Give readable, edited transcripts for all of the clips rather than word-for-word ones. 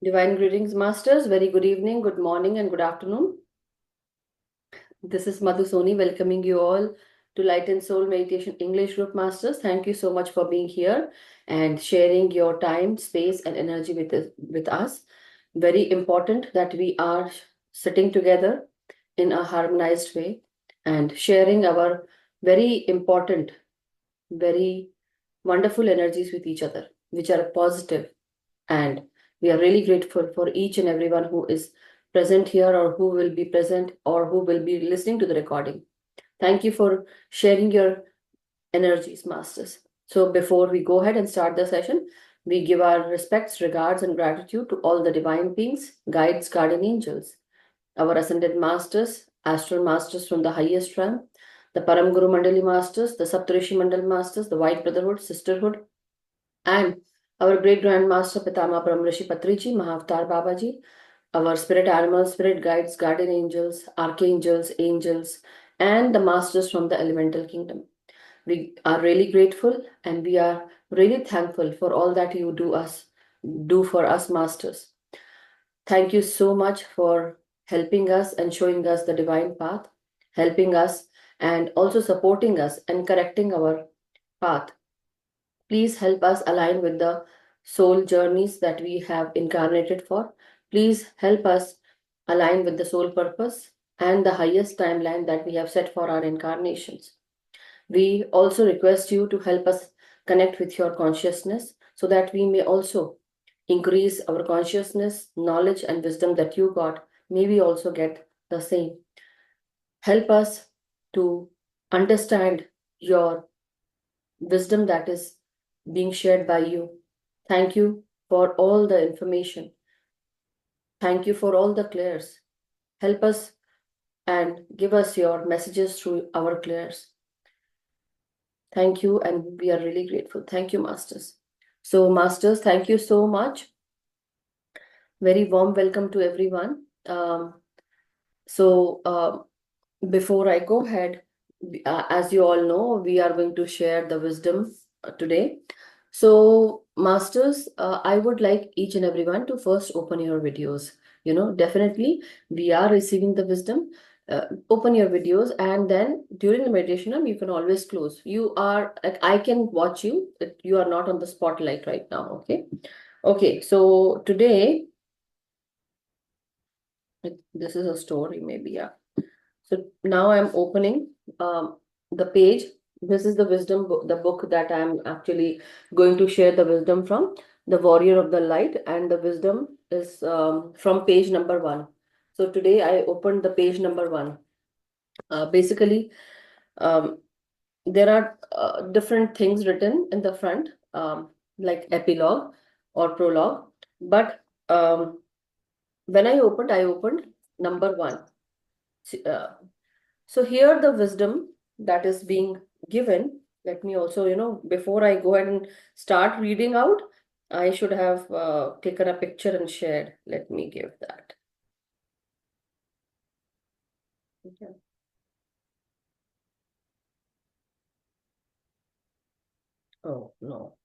Divine greetings, Masters. Very good evening, good morning, and good afternoon. This is Madhu Soni welcoming you all to Light and Soul Meditation English Group Masters. Thank you so much for being here and sharing your time, space, and energy with us. Very important that we are sitting together in a harmonized way and sharing our very important, very wonderful energies with each other, which are positive, and we are really grateful for each and everyone who is present here or who will be present or who will be listening to the recording. Thank you for sharing your energies, Masters. So before we go ahead and start the session, we give our respects, regards, and gratitude to all the divine beings, guides, guardian angels, our ascended masters, astral masters from the highest realm, the Param Guru Mandali masters, the Saptarishi Mandal masters, the White Brotherhood, Sisterhood, and our great grandmaster Pitama Brahmrishi Patriji, Mahavatar Babaji, our spirit animals, spirit guides, guardian angels, archangels, angels, and the masters from the elemental kingdom. We are really grateful and we are really thankful for all that you do for us, masters. Thank you so much for helping us and showing us the divine path, helping us and also supporting us and correcting our path. Please help us align with the soul journeys that we have incarnated for. Please help us align with the soul purpose and the highest timeline that we have set for our incarnations. We also request you to help us connect with your consciousness so that we may also increase our consciousness, knowledge, and wisdom that you got. May we also get the same. Help us to understand your wisdom that is being shared by you. Thank you for all the information. Thank you for all the clairs. Help us and give us your messages through our clairs. Thank you, and we are really grateful. Thank you, Masters. So, Masters, thank you so much. Very warm welcome to everyone. Before I go ahead, as you all know, we are going to share the wisdom today. So, Masters, I would like each and everyone to first open your videos. Definitely we are receiving the wisdom. Open your videos, and then during the meditation, you can always close. You are like, I can watch you. You are not on the spotlight right now. Okay. Okay. So today, this is a story, maybe. Yeah. So now I'm opening the page. This is the wisdom book, the book that I'm actually going to share the wisdom from, The Warrior of the Light, and the wisdom is from page number 1. So today I opened the page number 1. Basically, um, there are different things written in the front, like epilogue or prologue. But when I opened number 1. So here the wisdom that is being given, let me also, before I go ahead and start reading out, I should have taken a picture and shared. Let me give that. Okay. Oh, no.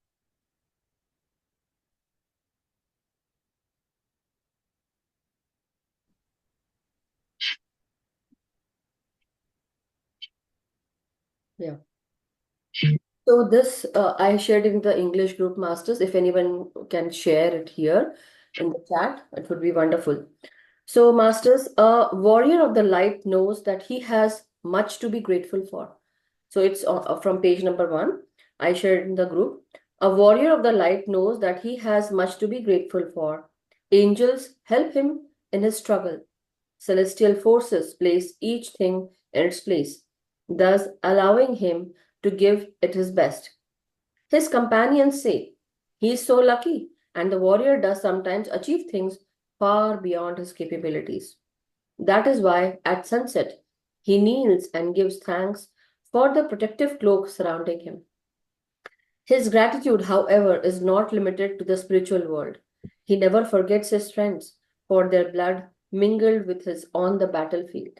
Yeah. So this I shared in the English group, Masters. If anyone can share it here in the chat, it would be wonderful. So, Masters, a warrior of the light knows that he has much to be grateful for. So it's from page number 1. I shared in the group. A warrior of the light knows that he has much to be grateful for. Angels help him in his struggle. Celestial forces place each thing in its place, thus allowing him to give it his best. His companions say, he is so lucky, and the warrior does sometimes achieve things far beyond his capabilities. That is why, at sunset, he kneels and gives thanks for the protective cloak surrounding him. His gratitude, however, is not limited to the spiritual world. He never forgets his friends, for their blood mingled with his on the battlefield.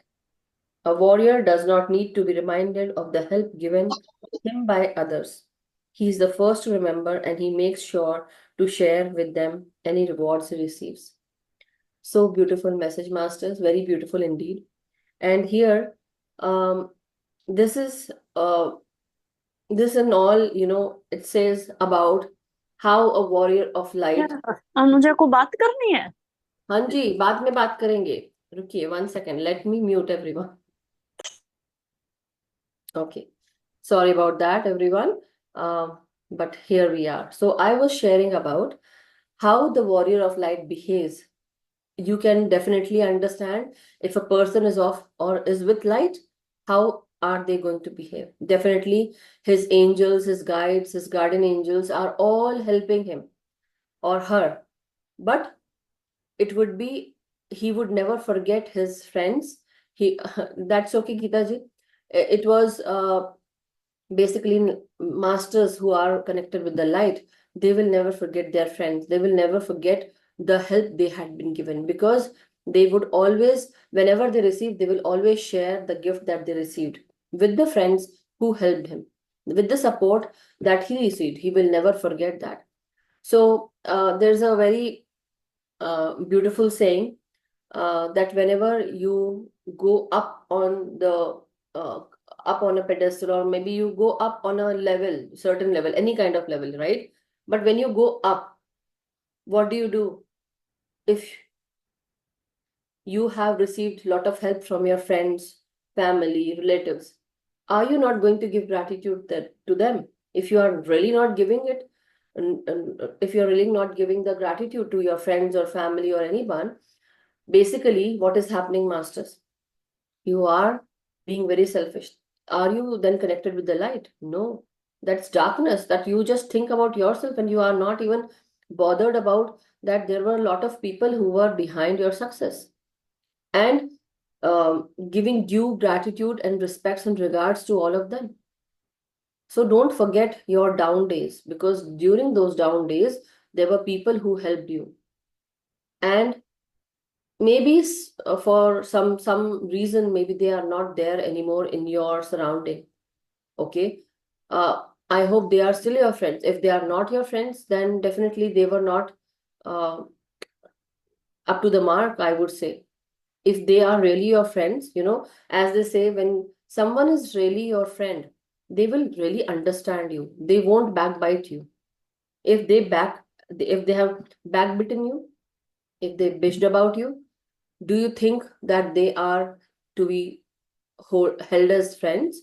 A warrior does not need to be reminded of the help given him by others. He is the first to remember, and he makes sure to share with them any rewards he receives. So beautiful message, masters, very beautiful indeed. And here, this is this and all, it says about how a warrior of light. Anuja को बात करनी है? हाँ जी, बाद में बात करेंगे, रुकिए 1 second, let me mute everyone. Okay, sorry about that, everyone. But here we are. So I was sharing about how the warrior of light behaves. You can definitely understand if a person is off or is with light, how are they going to behave? Definitely, his angels, his guides, his guardian angels are all helping him or her. But it would be, he would never forget his friends. He That's okay, Geeta ji. It was basically masters who are connected with the light. They will never forget their friends. They will never forget the help they had been given, because they would always, whenever they receive, they will always share the gift that they received with the friends who helped him, with the support that he received. He will never forget that. So there's a very beautiful saying that whenever you go up on the up on a pedestal, or maybe you go up on a level, certain level, any kind of level, right? But when you go up, what do? If you have received a lot of help from your friends, family, relatives, are you not going to give gratitude to them? If you are really not giving it, and if you're really not giving the gratitude to your friends or family or anyone, basically what is happening, masters? You are being very selfish. Are you then connected with the light? No, that's darkness, that you just think about yourself and you are not even bothered about that there were a lot of people who were behind your success, and giving due gratitude and respects and regards to all of them. So don't forget your down days, because during those down days, there were people who helped you. And maybe for some reason, maybe they are not there anymore in your surrounding. Okay. I hope they are still your friends. If they are not your friends, then definitely they were not uh, up to the mark, I would say. If they are really your friends, as they say, when someone is really your friend, they will really understand you. They won't backbite you. If they have backbitten you, if they bitched about you, do you think that they are to be held as friends?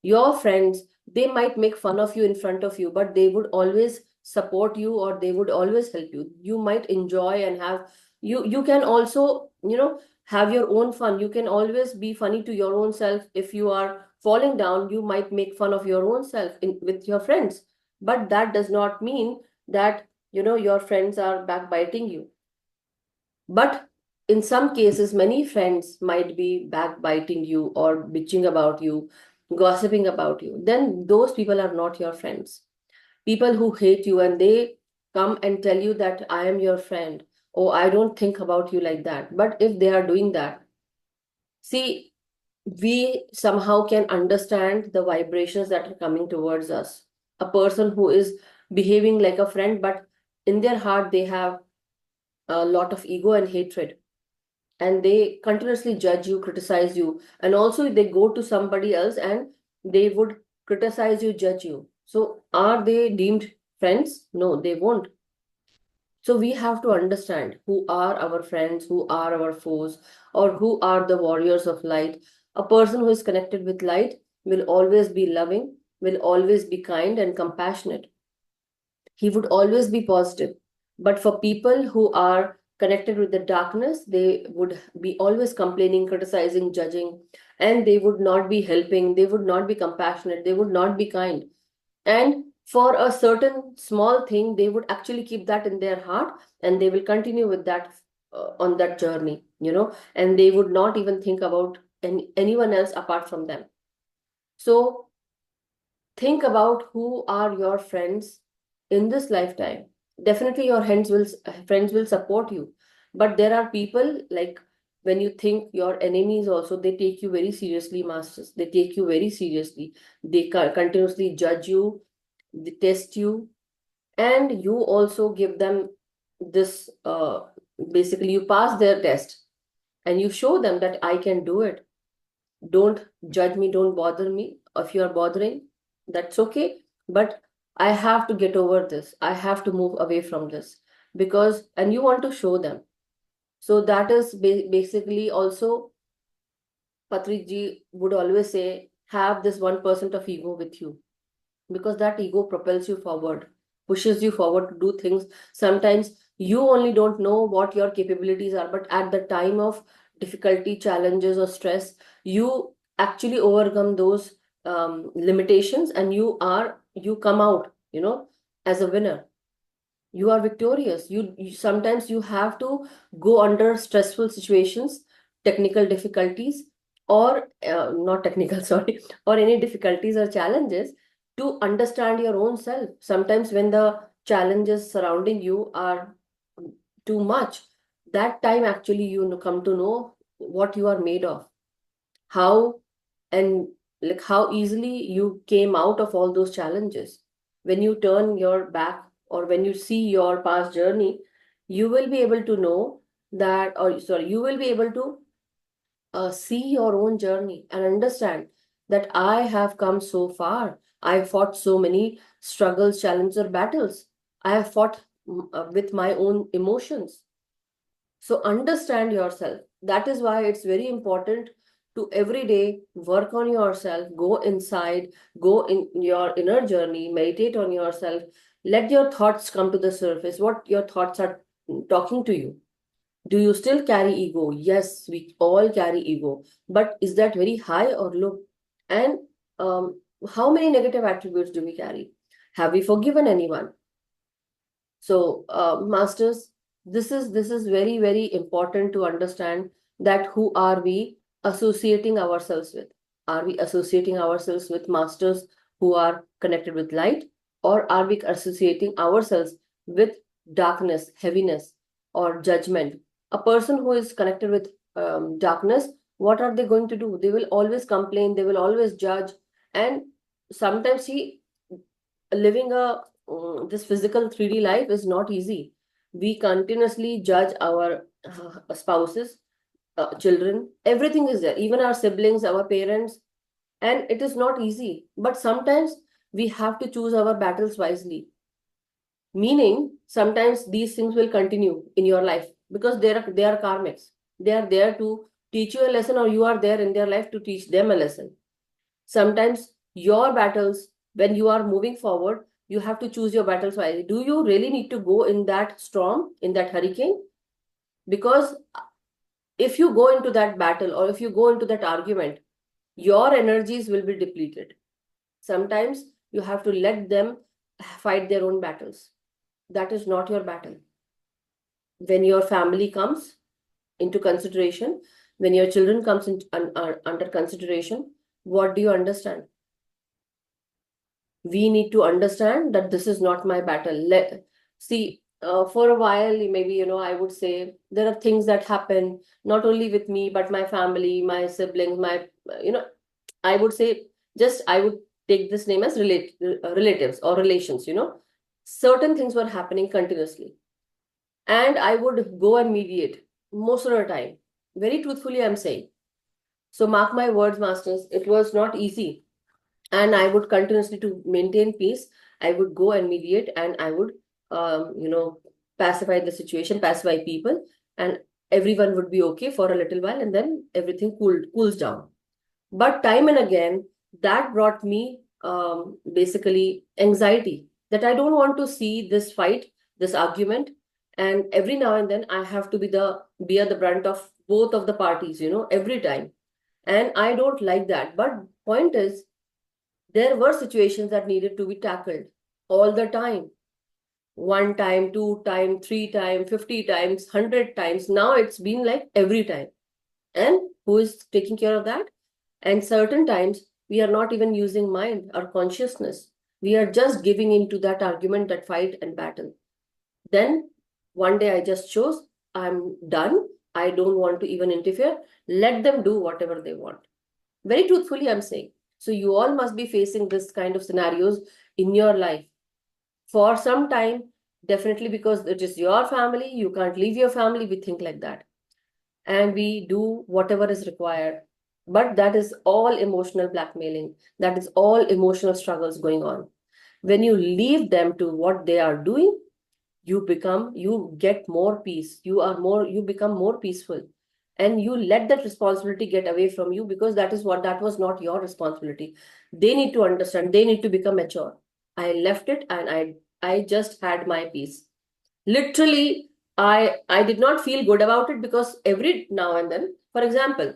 Your friends, they might make fun of you in front of you, but they would always support you, or they would always help you. You might enjoy and have, you can also, have your own fun. You can always be funny to your own self. If you are falling down, you might make fun of your own self with your friends. But that does not mean that, your friends are backbiting you. But in some cases, many friends might be backbiting you or bitching about you, gossiping about you. Then those people are not your friends. People who hate you and they come and tell you that I am your friend. Oh, I don't think about you like that. But if they are doing that, see, we somehow can understand the vibrations that are coming towards us. A person who is behaving like a friend, but in their heart, they have a lot of ego and hatred, and they continuously judge you, criticize you, and also they go to somebody else and they would criticize you, judge you. So are they deemed friends? No, they won't. So we have to understand who are our friends, who are our foes, or who are the warriors of light. A person who is connected with light will always be loving, will always be kind and compassionate. He would always be positive. But for people who are connected with the darkness, they would be always complaining, criticizing, judging, and they would not be helping, they would not be compassionate, they would not be kind. And for a certain small thing, they would actually keep that in their heart, and they will continue with that on that journey, and they would not even think about anyone else apart from them. So think about who are your friends in this lifetime. Definitely your friends will support you, but there are people, like, when you think your enemies also, they take you very seriously, masters. They take you very seriously. They continuously judge you, they test you, and you also give them this, basically you pass their test and you show them that I can do it. Don't judge me, don't bother me. If you are bothering, that's okay, but I have to get over this, I have to move away from this, because, and you want to show them. So that is basically also, Patrick would always say, have this 1% of ego with you, because that ego propels you forward, pushes you forward to do things. Sometimes you only don't know what your capabilities are, but at the time of difficulty, challenges, or stress, you actually overcome those limitations, and you come out, as a winner. You are victorious. You sometimes you have to go under stressful situations, technical difficulties, or not technical, sorry, or any difficulties or challenges, to understand your own self. Sometimes when the challenges surrounding you are too much, that time actually come to know what you are made of, how, and like how easily you came out of all those challenges. When you turn your back, or when you see your past journey, you will be able to know that, or sorry, you will be able to see your own journey and understand that I have come so far. I fought so many struggles, challenges, or battles. I have fought with my own emotions. So understand yourself. That is why it's very important to every day work on yourself, go inside, go in your inner journey, meditate on yourself, let your thoughts come to the surface, what your thoughts are talking to you. Do you still carry ego? Yes, we all carry ego. But is that very high or low? And how many negative attributes do we carry? Have we forgiven anyone? So, masters, this is very, very important to understand that who are we associating ourselves with? Are we associating ourselves with masters who are connected with light, or are we associating ourselves with darkness, heaviness, or judgment? A person who is connected with darkness, what are they going to do? They will always complain, they will always judge, and sometimes he living a this physical 3D life is not easy. We continuously judge our spouses, children, everything is there, even our siblings, our parents, and it is not easy. But sometimes we have to choose our battles wisely. Meaning, sometimes these things will continue in your life because they are karmics. They are there to teach you a lesson, or you are there in their life to teach them a lesson. Sometimes your battles, when you are moving forward, you have to choose your battles wisely. Do you really need to go in that storm, in that hurricane? Because if you go into that battle, or if you go into that argument, your energies will be depleted. Sometimes you have to let them fight their own battles. That is not your battle. When your family comes into consideration, when your children comes under consideration, what do you understand? We need to understand that this is not my battle. See, for a while, maybe, I would say there are things that happen not only with me, but my family, my siblings, my, I would say, just I would take this name as relatives or relations, certain things were happening continuously. And I would go and mediate most of the time. Very truthfully, I'm saying. So mark my words, masters, it was not easy, and I would continuously, to maintain peace, I would go and mediate, and I would pacify the situation, pacify people, and everyone would be okay for a little while, and then everything cools down. But time and again, that brought me basically anxiety, that I don't want to see this fight, this argument, and every now and then I have to bear the brunt of both of the parties, every time. And I don't like that. But point is, there were situations that needed to be tackled all the time. One time, two time, three time, 50 times, 100 times. Now it's been like every time. And who is taking care of that? And certain times we are not even using mind or consciousness. We are just giving into that argument, that fight and battle. Then one day I just chose, I'm done. I don't want to even interfere. Let them do whatever they want. Very truthfully, I'm saying. So you all must be facing this kind of scenarios in your life. For some time, definitely, because it is your family, you can't leave your family, we think like that. And we do whatever is required. But that is all emotional blackmailing. That is all emotional struggles going on. When you leave them to what they are doing, you get more peace. You become more peaceful. And you let that responsibility get away from you, because that was not your responsibility. They need to understand, they need to become mature. I left it and I just had my peace. Literally, I did not feel good about it, because every now and then, for example,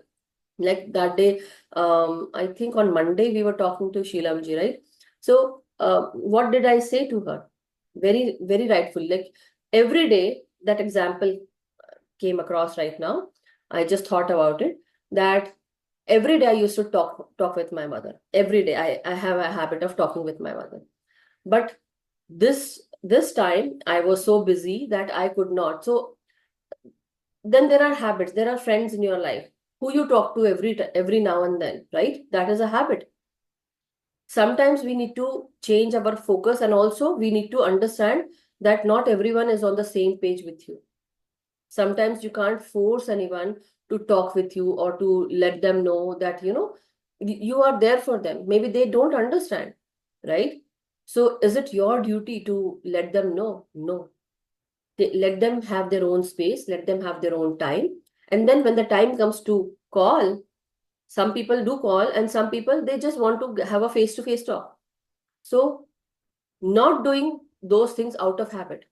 like that day, I think on Monday we were talking to Sheelamji, right? So what did I say to her? Very, very rightfully, like every day that example came across right now. I just thought about it, that every day I used to talk with my mother. Every day I have a habit of talking with my mother. But this time I was so busy that I could not. So then there are habits, there are friends in your life who you talk to every now and then, right? That is a habit. Sometimes we need to change our focus, and also we need to understand that not everyone is on the same page with you. Sometimes you can't force anyone to talk with you, or to let them know that you are there for them. Maybe they don't understand, right? So is it your duty to let them know? No. Let them have their own space, let them have their own time. And then when the time comes to call, some people do call, and some people, they just want to have a face to face talk. So not doing those things out of habit.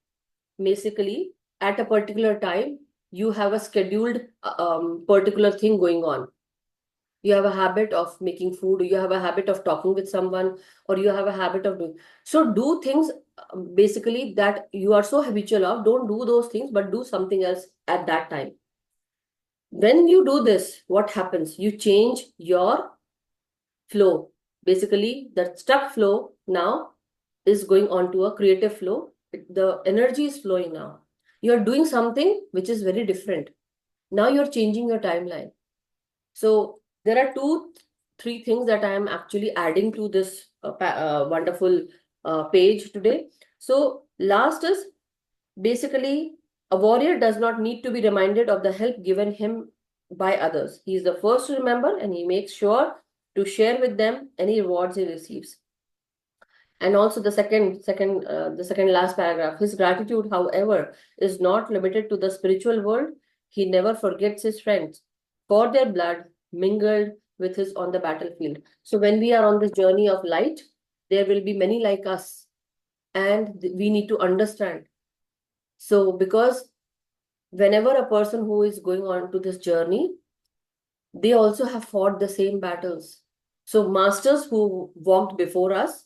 Basically, at a particular time, you have a scheduled particular thing going on. You have a habit of making food, or you have a habit of talking with someone, or you have a habit of doing. So do things basically that you are so habitual of. Don't do those things, but do something else at that time. When you do this, what happens? You change your flow. Basically, that stuck flow now is going on to a creative flow. The energy is flowing now. You're doing something which is very different. Now you're changing your timeline. So there are three things that I am actually adding to this wonderful page today. So last is basically, a warrior does not need to be reminded of the help given him by others. He is the first to remember, and he makes sure to share with them any rewards he receives. And also the second last paragraph, his gratitude, however, is not limited to the spiritual world. He never forgets his friends, for their blood mingled with his on the battlefield. So when we are on this journey of light, there will be many like us, and we need to understand. So because whenever a person who is going on to this journey, they also have fought the same battles. So masters who walked before us,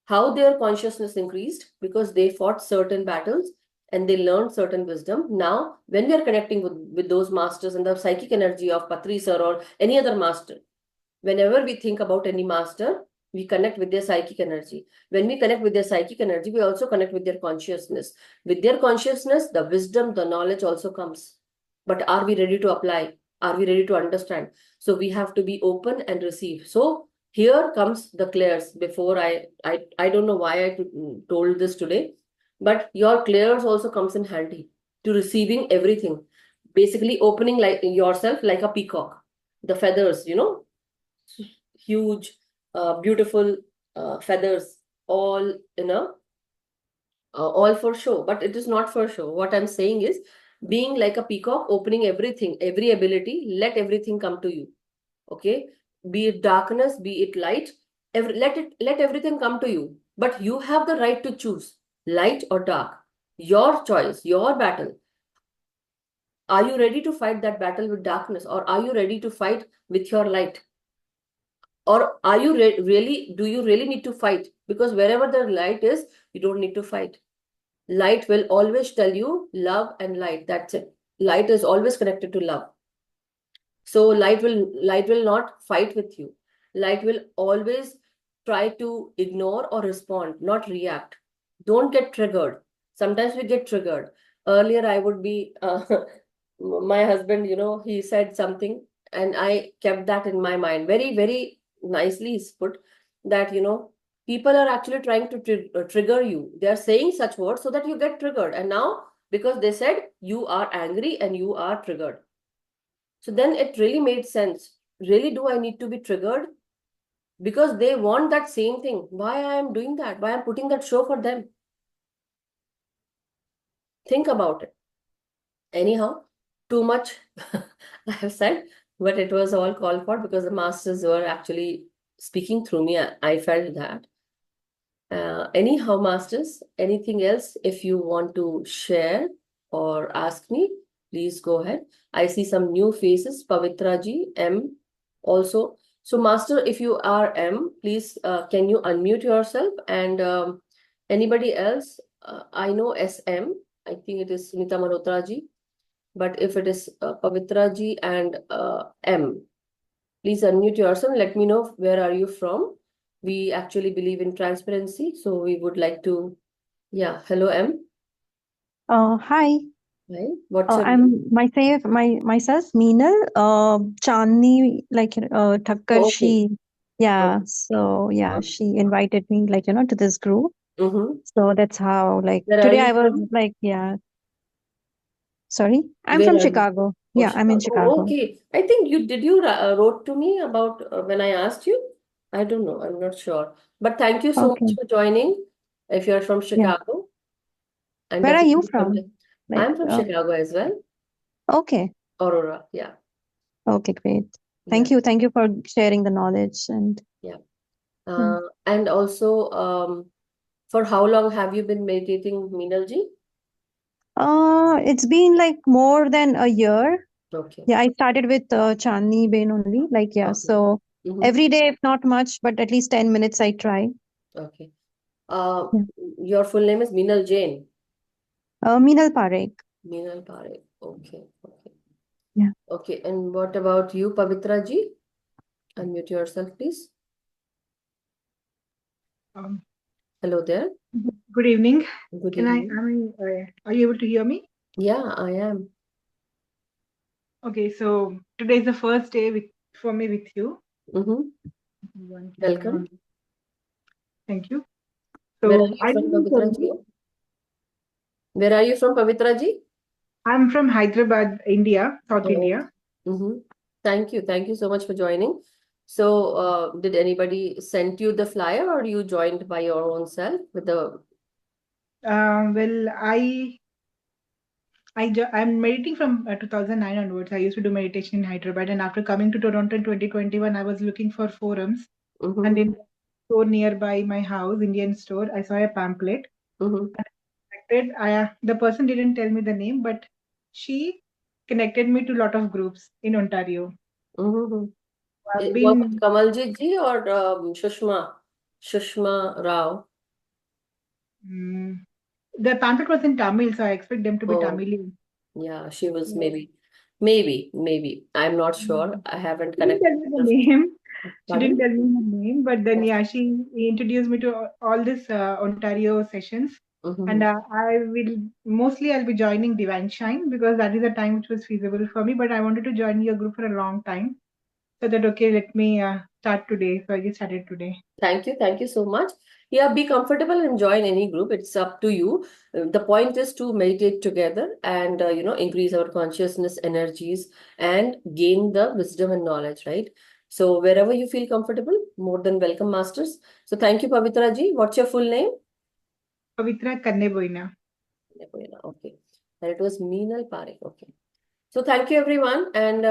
how their consciousness increased, because they fought certain battles and they learned certain wisdom. Now, when we are connecting with those masters and the psychic energy of Patri sir or any other master, whenever we think about any master, we connect with their psychic energy. When we connect with their psychic energy, we also connect with their consciousness. With their consciousness, the wisdom, the knowledge also comes. But are we ready to apply? Are we ready to understand? So we have to be open and receive. So here comes the clears. Before I don't know why I told this today, but your clears also comes in handy to receiving everything. Basically, opening like yourself like a peacock. The feathers, huge, beautiful feathers, all all for show. But it is not for show. What I'm saying is, being like a peacock, opening everything, every ability, let everything come to you. Okay, be it darkness, be it light, let everything come to you. But you have the right to choose light or dark. Your choice, your battle. Are you ready to fight that battle with darkness, or are you ready to fight with your light? Or are you really, do you really need to fight? Because wherever the light is, you don't need to fight. Light will always tell you love and light. That's it. Light is always connected to love. So light will not fight with you. Light will always try to ignore or respond, not react. Don't get triggered. Sometimes we get triggered. Earlier, I would be my husband, he said something, and I kept that in my mind. Very, very nicely is put that, People are actually trying to trigger you. They are saying such words so that you get triggered. And now, because they said you are angry and you are triggered. So then it really made sense. Really, do I need to be triggered? Because they want that same thing. Why I am doing that? Why I'm putting that show for them? Think about it. Anyhow, too much I have said, but it was all called for because the masters were actually speaking through me. I felt that. Anyhow, masters, anything else if you want to share or ask me, please go ahead. I see some new faces. Pavitra ji, M also. So, master, if you are M, please can you unmute yourself? And anybody else? I know SM. I think it is Sunita Malhotra ji. But if it is Pavitra ji and M, please unmute yourself. Let me know where are you from. We actually believe in transparency, so we would like to. Yeah, hello M. Hi. Hi. What's your name? I'm myself Meenal. Chandni Thakkar. Okay. Yeah. So yeah, she invited me to this group. Mm-hmm. So that's how Where are today you I was from? yeah. Sorry, I'm Where from are you? Chicago. Oh, Yeah, I'm in Chicago. Oh, Chicago. okay. I think you wrote to me about when I asked you. I don't know. I'm not sure. But thank you so much Okay. for joining. If you're from Yeah. Chicago, and Where are you definitely from? Like I'm from Chicago as well. okay. Aurora. Yeah. Okay, great. Yeah. Thank you for sharing the knowledge and Yeah. yeah. And also, for how long have you been meditating, Meenalji? It's been like more than a year. Okay. Yeah, I started with Chandni Bain only. Like, yeah, Okay. so Mm-hmm. every day, if not much, but at least 10 minutes I try. Okay. Uh, Yeah. your full name is Meenal Jain. Meenal Parekh. Meenal Parekh. Okay. Okay. Yeah. Okay. And what about you, Pavitra ji? Unmute yourself, please. Um, Hello there. Good evening. Good evening. Are you able to hear me? Yeah, I am. Okay, so today is the first day for me with you. Mm-hmm. One camera Welcome. on. Thank you. Where are So you I live from, in Pavitra ji? Toronto. Where are you from, Pavitra ji? I'm from Hyderabad, India, South Oh, India. mm-hmm. Thank you. Thank you so much for joining. So, did anybody send you the flyer or you joined by your own self with the? Well, I'm meditating from 2009 onwards. I used to do meditation in Hyderabad, and after coming to Toronto in 2021, I was looking for forums, and Mm-hmm, in a store nearby my house, Indian store, I saw a pamphlet. mm-hmm, Connected. The person didn't tell me the name, but she connected me to a lot of groups in Ontario. mm-hmm. I've Was it been Kamalji ji or Shushma Rao? mm, the pamphlet was in Tamil, so I expect them to be Oh, Tamilian. yeah, she was So, maybe. I'm not sure. mm, I haven't she didn't connected tell me with the her. name. She didn't Pardon? tell me her name, but then Oh, yeah, she introduced me to all this Ontario sessions, and mm-hmm. I will mostly I'll be joining Divine Shine because that is a time which was feasible for me. But I wanted to join your group for a long time, so that okay, let me start today. So I just started today. Thank you. Thank you so much. Yeah, be comfortable and join any group. It's up to you. The point is to meditate together and, increase our consciousness energies and gain the wisdom and knowledge, right? So wherever you feel comfortable, more than welcome, masters. So thank you, Pavitra ji. What's your full name? Pavitra Kanneboina. Okay. And it was Meenal Parekh. Okay. So thank you, everyone. And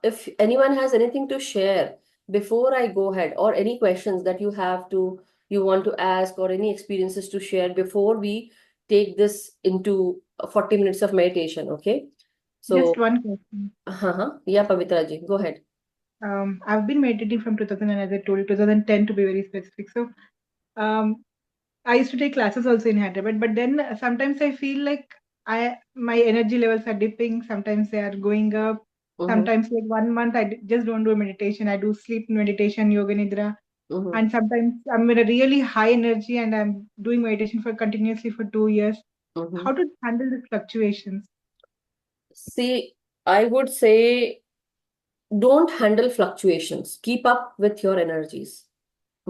if anyone has anything to share before I go ahead, or any questions that you want to ask, or any experiences to share before we take this into 40 minutes of meditation, okay? Just So, one question. yeah, Pavitra ji, go ahead. I've been meditating from 2000, and as I told you, 2010 to be very specific. So, um, I used to take classes also in Hyderabad, but then sometimes I feel like my energy levels are dipping. Sometimes they are going up. Mm-hmm, Sometimes, like 1 month, just don't do a meditation. I do sleep meditation, yoga nidra, mm-hmm. and sometimes I'm in a really high energy and I'm doing meditation for continuously for 2 years. Mm-hmm. How to handle the fluctuations? See, I would say don't handle fluctuations. Keep up with your energies.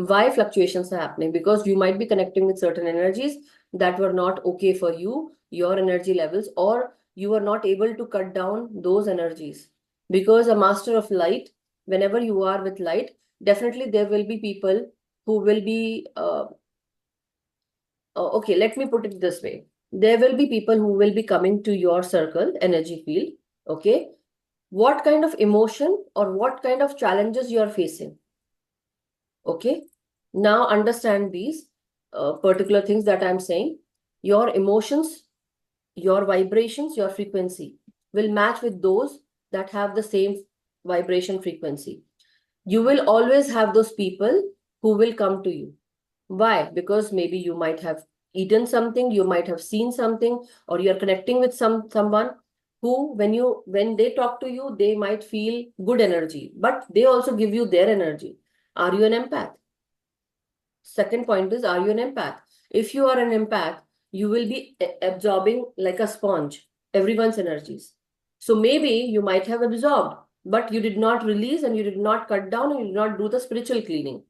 Why fluctuations are happening? Because you might be connecting with certain energies that were not okay for you, your energy levels, or you are not able to cut down those energies. Because a master of light, whenever you are with light, definitely there will be people who will be, okay, let me put it this way. There will be people who will be coming to your circle, energy field, okay? What kind of emotion or what kind of challenges you are facing? Okay, now understand these particular things that I'm saying. Your emotions, your vibrations, your frequency will match with those that have the same vibration frequency. You will always have those people who will come to you. Why? Because maybe you might have eaten something, you might have seen something, or you're connecting with someone who, when they talk to you, they might feel good energy, but they also give you their energy. Are you an empath? Second point is, are you an empath? If you are an empath, you will be absorbing like a sponge everyone's energies. So maybe you might have absorbed, but you did not release and you did not cut down and you did not do the spiritual cleaning.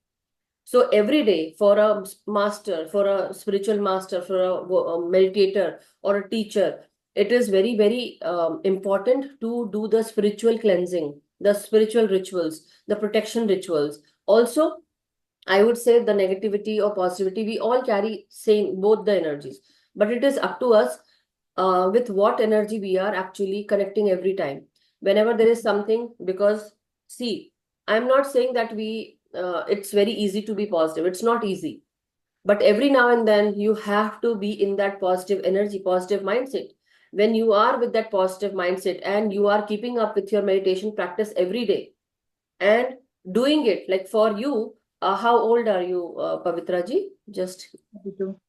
So every day, for a master, for a spiritual master, for a meditator or a teacher, it is very, very important to do the spiritual cleansing, the spiritual rituals, the protection rituals. Also, I would say the negativity or positivity, we all carry same, both the energies. But it is up to us with what energy we are actually connecting every time. Whenever there is something, because see, I'm not saying that it's very easy to be positive. It's not easy. But every now and then you have to be in that positive energy, positive mindset. When you are with that positive mindset and you are keeping up with your meditation practice every day, and doing it like for you, how old are you, Pavitra ji? Just 42.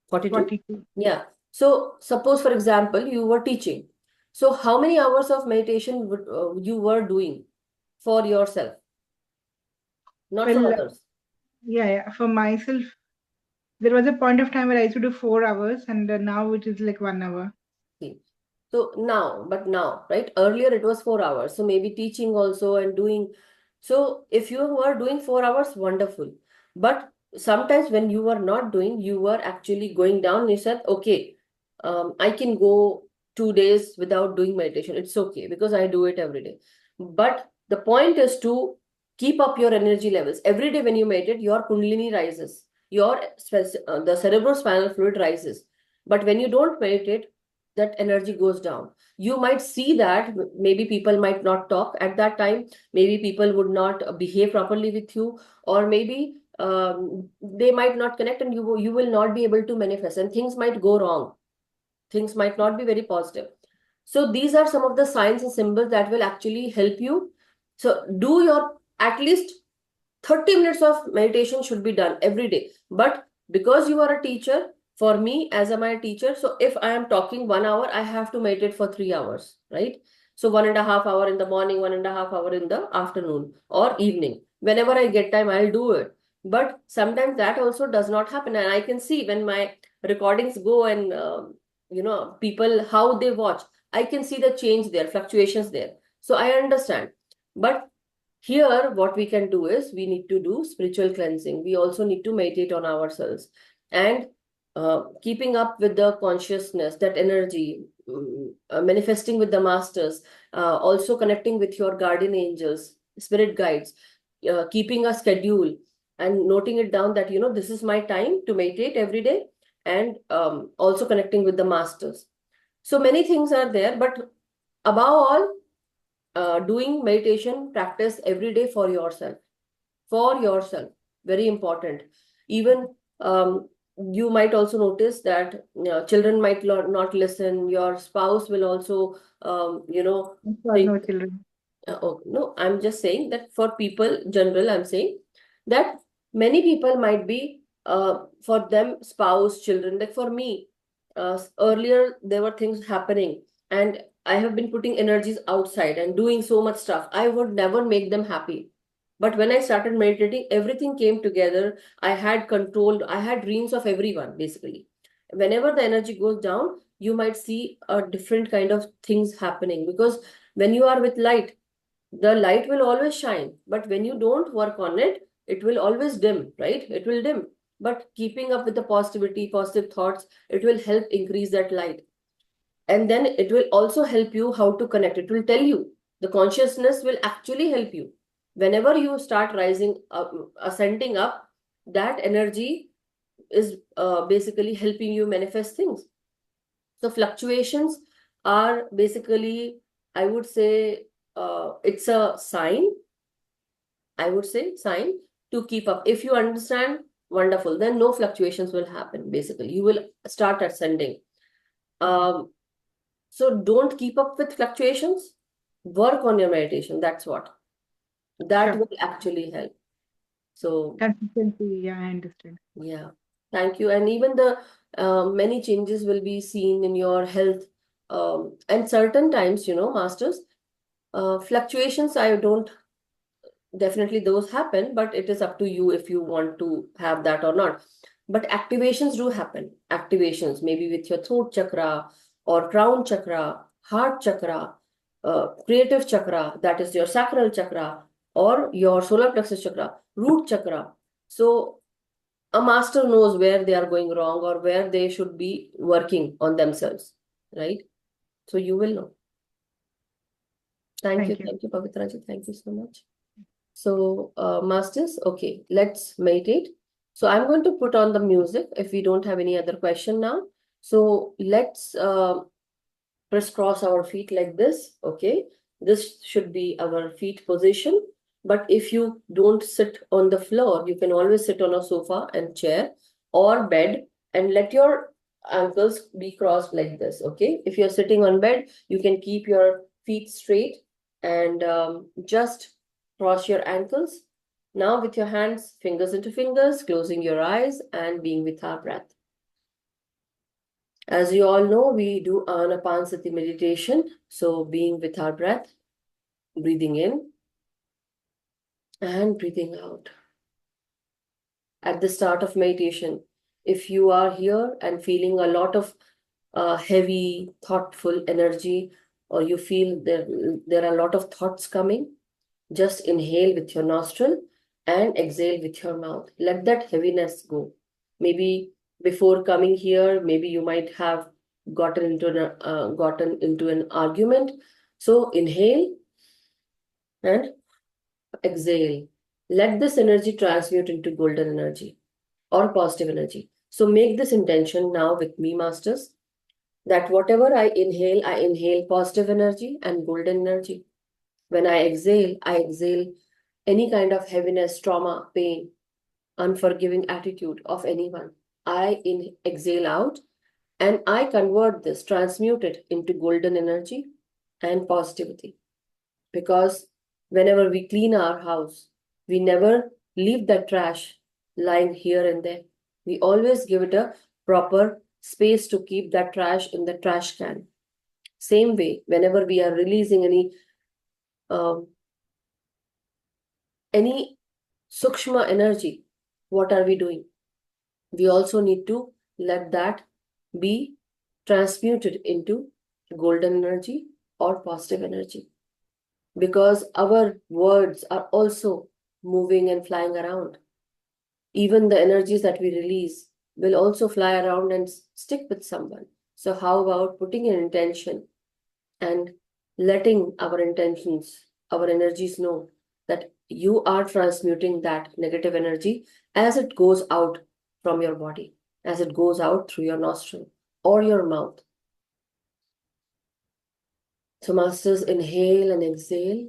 42? 42. Yeah. So suppose, for example, you were teaching. So how many hours of meditation you were doing for yourself, not for Well, others? yeah, for myself, there was a point of time where I used to do 4 hours, and now it is like 1 hour. See. So now, right? Earlier it was 4 hours. So maybe teaching also and doing. So if you were doing 4 hours, wonderful. But sometimes when you were not doing, you were actually going down. You said, okay, I can go 2 days without doing meditation. It's okay because I do it every day. But the point is to keep up your energy levels. Every day when you meditate, your kundalini rises, the cerebrospinal fluid rises. But when you don't meditate, that energy goes down. You might see that maybe people might not talk at that time, maybe people would not behave properly with you, or maybe they might not connect, and you will not be able to manifest, and things might go wrong, things might not be very positive. So these are some of the signs and symbols that will actually help you. So do your at least 30 minutes of meditation should be done every day. But because you are a teacher, for me as a my teacher, so if I am talking 1 hour, I have to meditate for 3 hours, right? So 1.5 hour in the morning, 1.5 hour in the afternoon or evening. Whenever I get time, I'll do it. But sometimes that also does not happen. And I can see when my recordings go and, people, how they watch, I can see the change there, fluctuations there. So I understand. But here, what we can do is we need to do spiritual cleansing. We also need to meditate on ourselves and keeping up with the consciousness, that energy, manifesting with the masters, also connecting with your guardian angels, spirit guides, keeping a schedule and noting it down that, this is my time to meditate every day, and also connecting with the masters. So many things are there, but above all, doing meditation practice every day for yourself, very important. Even you might also notice that children might not listen, your spouse will also think, No children. oh, no, I'm just saying that for people general, I'm saying that many people might be, for them, spouse, children, like for me, earlier there were things happening, and I have been putting energies outside and doing so much stuff. I would never make them happy. But when I started meditating, everything came together. I had control, I had dreams of everyone, basically. Whenever the energy goes down, you might see a different kind of things happening, because when you are with light, the light will always shine. But when you don't work on it, it will always dim, right? It will dim. But keeping up with the positivity, positive thoughts, it will help increase that light. And then it will also help you how to connect. It will tell you. The consciousness will actually help you. Whenever you start rising up, ascending up, that energy is basically helping you manifest things. So fluctuations are basically, I would say, it's a sign, I would say, sign to keep up. If you understand, wonderful, then no fluctuations will happen, basically. You will start ascending. So don't keep up with fluctuations. Work on your meditation. That's what. That Sure. will actually help. So, Consistency, yeah, I understand. yeah. Thank you. And even the many changes will be seen in your health. And certain times, masters, fluctuations, I don't, definitely those happen, but it is up to you if you want to have that or not. But activations do happen. Activations, maybe with your throat chakra or crown chakra, heart chakra, creative chakra, that is your sacral chakra, or your solar plexus chakra, root chakra. So a master knows where they are going wrong or where they should be working on themselves, right? So you will know. Thank you, Pavitra ji. Thank you so much. So, masters, okay, let's meditate. So I'm going to put on the music if we don't have any other question now. So let's crisscross our feet like this, okay? This should be our feet position. But if you don't sit on the floor, you can always sit on a sofa and chair or bed and let your ankles be crossed like this, okay? If you're sitting on bed, you can keep your feet straight and just cross your ankles. Now with your hands, fingers into fingers, closing your eyes and being with our breath. As you all know, we do Anapansati meditation. So being with our breath, breathing in and breathing out. At the start of meditation, if you are here and feeling a lot of heavy, thoughtful energy, or you feel there are a lot of thoughts coming, just inhale with your nostril and exhale with your mouth. Let that heaviness go. Maybe before coming here, maybe you might have gotten into an argument. So inhale and exhale. Let this energy transmute into golden energy or positive energy. So make this intention now with me, masters, that whatever I inhale positive energy and golden energy. When I exhale any kind of heaviness, trauma, pain, unforgiving attitude of anyone. I exhale out and I convert this, transmute it into golden energy and positivity. Because whenever we clean our house, we never leave that trash lying here and there. We always give it a proper space to keep that trash in the trash can. Same way, whenever we are releasing any sukshma energy, what are we doing? We also need to let that be transmuted into golden energy or positive energy. Because our words are also moving and flying around. Even the energies that we release will also fly around and stick with someone. So how about putting an intention and letting our intentions, our energies know that you are transmuting that negative energy as it goes out from your body, as it goes out through your nostril or your mouth. So masters, inhale and exhale.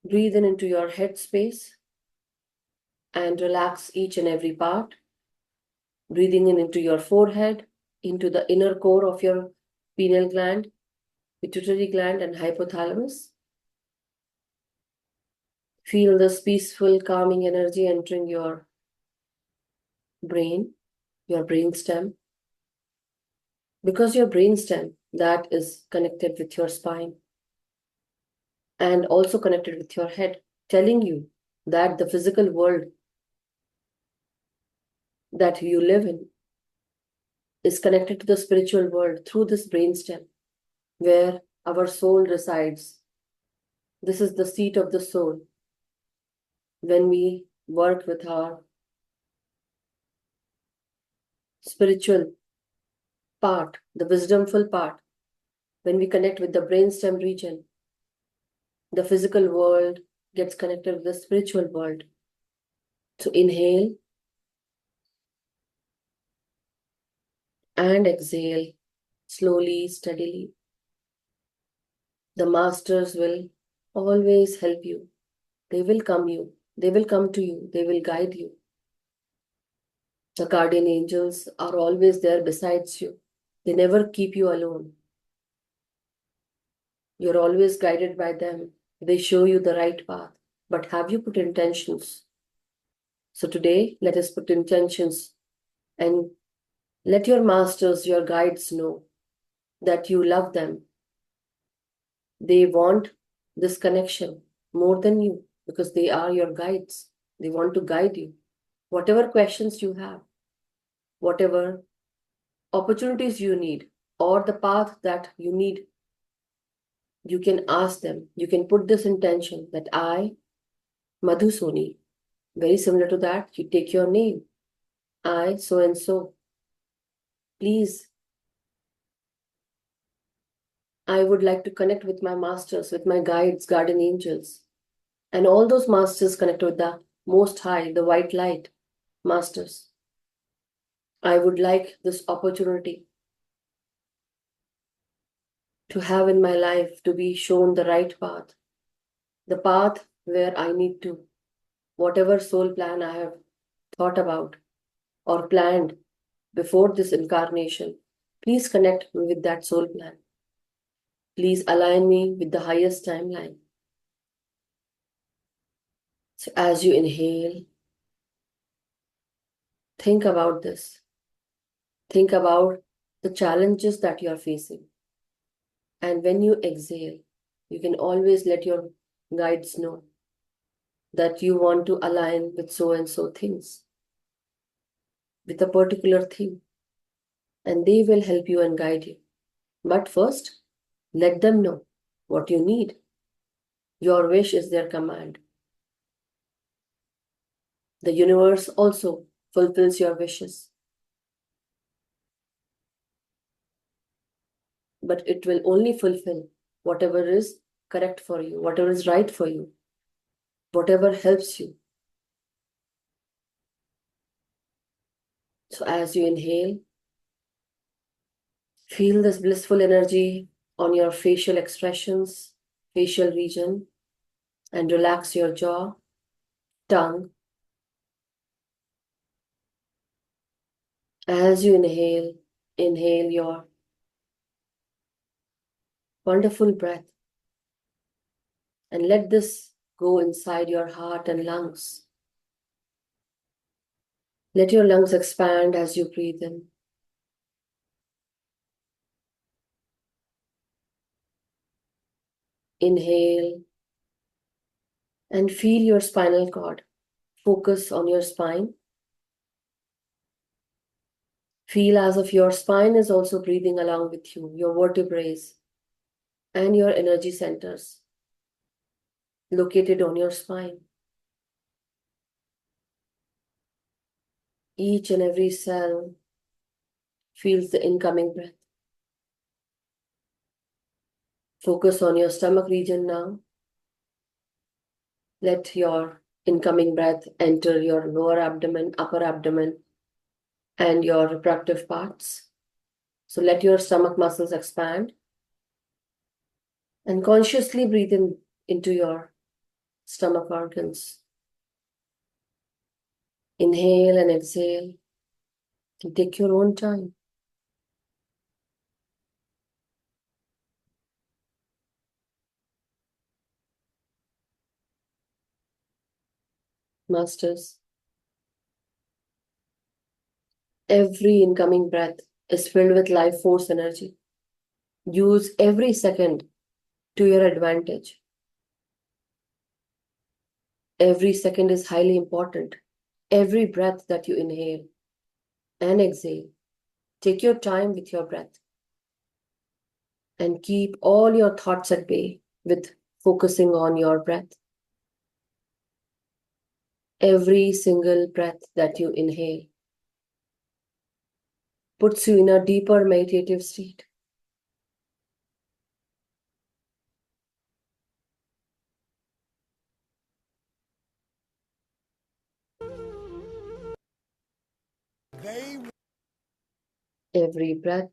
Breathe in into your head space and relax each and every part. Breathing in into your forehead, into the inner core of your pineal gland, pituitary gland and hypothalamus. Feel this peaceful, calming energy entering your brain, your brainstem. Because your brainstem, that is connected with your spine and also connected with your head, telling you that the physical world that you live in is connected to the spiritual world through this brainstem, where our soul resides, This is the seat of the soul. When we work with our spiritual part, the wisdomful part, when we connect with the brainstem region, the physical world gets connected with the spiritual world. So inhale and exhale slowly, steadily. The masters will always help you. They will come you. They will come to you. They will guide you. The guardian angels are always there besides you. They never keep you alone. You're always guided by them. They show you the right path. But have you put intentions? So today, let us put intentions and let your masters, your guides know that you love them. They want this connection more than you because they are your guides. They want to guide you. Whatever questions you have, whatever opportunities you need, or the path that you need, you can ask them. You can put this intention that I, Madhu Soni, very similar to that, you take your name. I, so and so. Please, I would like to connect with my masters, with my guides, guardian angels. And all those masters connect with the Most High, the white light masters. I would like this opportunity to have in my life to be shown the right path, the path where I need to, whatever soul plan I have thought about or planned before this incarnation, please connect me with that soul plan. Please align me with the highest timeline. So as you inhale, think about this. Think about the challenges that you are facing. And when you exhale, you can always let your guides know that you want to align with so and so things, with a particular thing, and they will help you and guide you. But first, let them know what you need. Your wish is their command. The universe also fulfills your wishes, but it will only fulfill whatever is correct for you, whatever is right for you, whatever helps you. So as you inhale, feel this blissful energy on your facial expressions, facial region, and relax your jaw, tongue. As you inhale, inhale your wonderful breath and let this go inside your heart and lungs. Let your lungs expand as you breathe in. Inhale and feel your spinal cord. Focus on your spine. Feel as if your spine is also breathing along with you, your vertebrae and your energy centers located on your spine. Each and every cell feels the incoming breath. Focus on your stomach region now. Let your incoming breath enter your lower abdomen, upper abdomen, and your reproductive parts. So let your stomach muscles expand and consciously breathe in into your stomach organs. Inhale and exhale. And take your own time. Masters, every incoming breath is filled with life force energy. Use every second to your advantage. Every second is highly important. Every breath that you inhale and exhale, take your time with your breath and keep all your thoughts at bay with focusing on your breath. Every single breath that you inhale puts you in a deeper meditative state. Every breath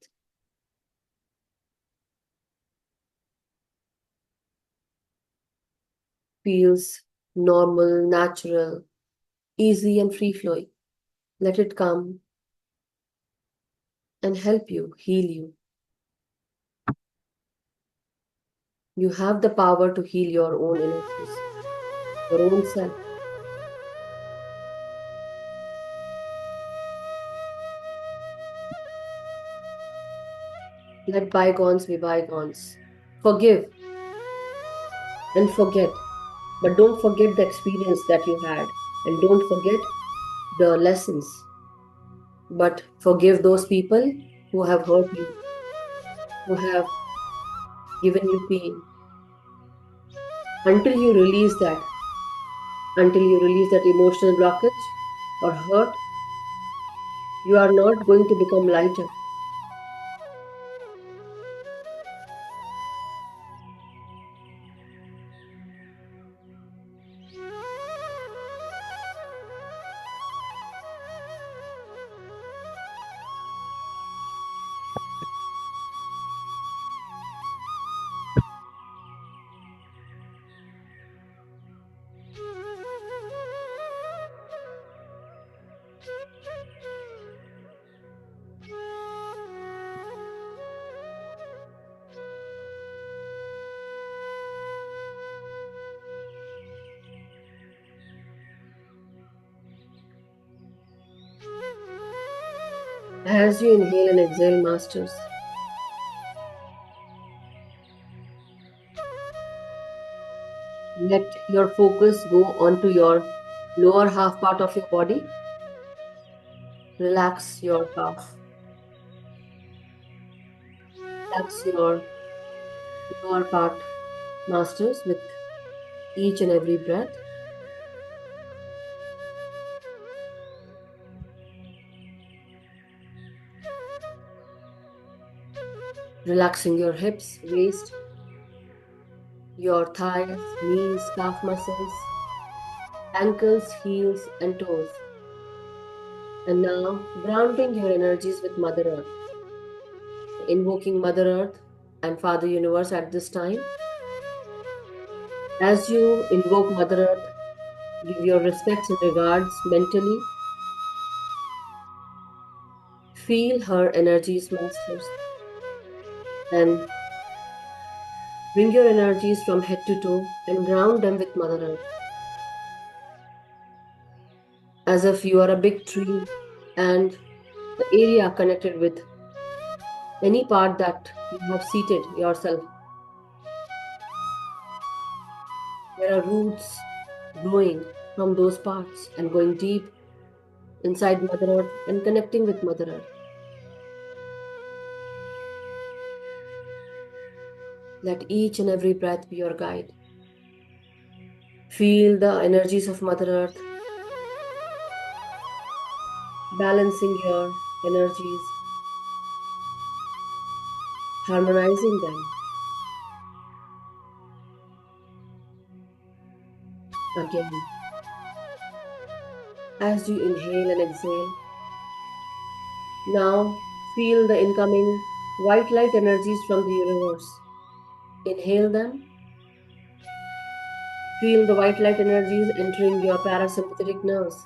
feels normal, natural, easy and free-flowing. Let it come and help you, heal you. You have the power to heal your own energies, your own self. Let bygones be bygones. Forgive and forget. But don't forget the experience that you had. And don't forget the lessons. But forgive those people who have hurt you, who have given you pain. Until you release that, until you release that emotional blockage or hurt, you are not going to become lighter. As you inhale and exhale, masters, let your focus go onto your lower half part of your body. Relax your calf. Relax your lower part, masters, with each and every breath. Relaxing your hips, waist, your thighs, knees, calf muscles, ankles, heels, and toes. And now, grounding your energies with Mother Earth. Invoking Mother Earth and Father Universe at this time. As you invoke Mother Earth, give your respects and regards mentally. Feel her energies, masters. And bring your energies from head to toe and ground them with Mother Earth. As if you are a big tree and the area connected with any part that you have seated yourself. There are roots growing from those parts and going deep inside Mother Earth and connecting with Mother Earth. Let each and every breath be your guide. Feel the energies of Mother Earth, balancing your energies, harmonizing them. Again, as you inhale and exhale, now feel the incoming white light energies from the universe. Inhale them. Feel the white light energies entering your parasympathetic nerves.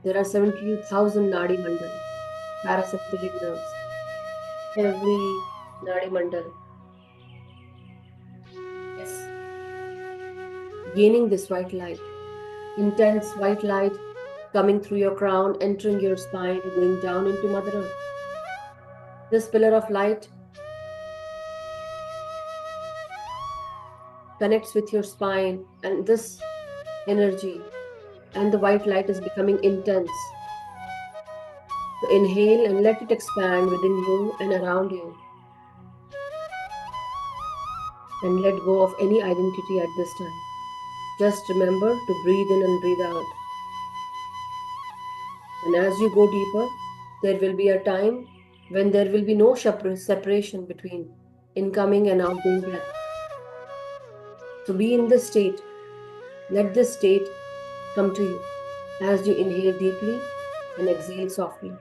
There are 72,000 Nadi Mandal, parasympathetic nerves. Every Nadi Mandal is gaining this white light. Intense white light coming through your crown, entering your spine, going down into Mother Earth. This pillar of light connects with your spine, and this energy and the white light is becoming intense. So inhale and let it expand within you and around you. and let go of any identity at this time. Just remember to breathe in and breathe out. And as you go deeper, there will be a time when there will be no separation between incoming and outgoing breath. So be in this state. Let this state come to you as you inhale deeply and exhale softly.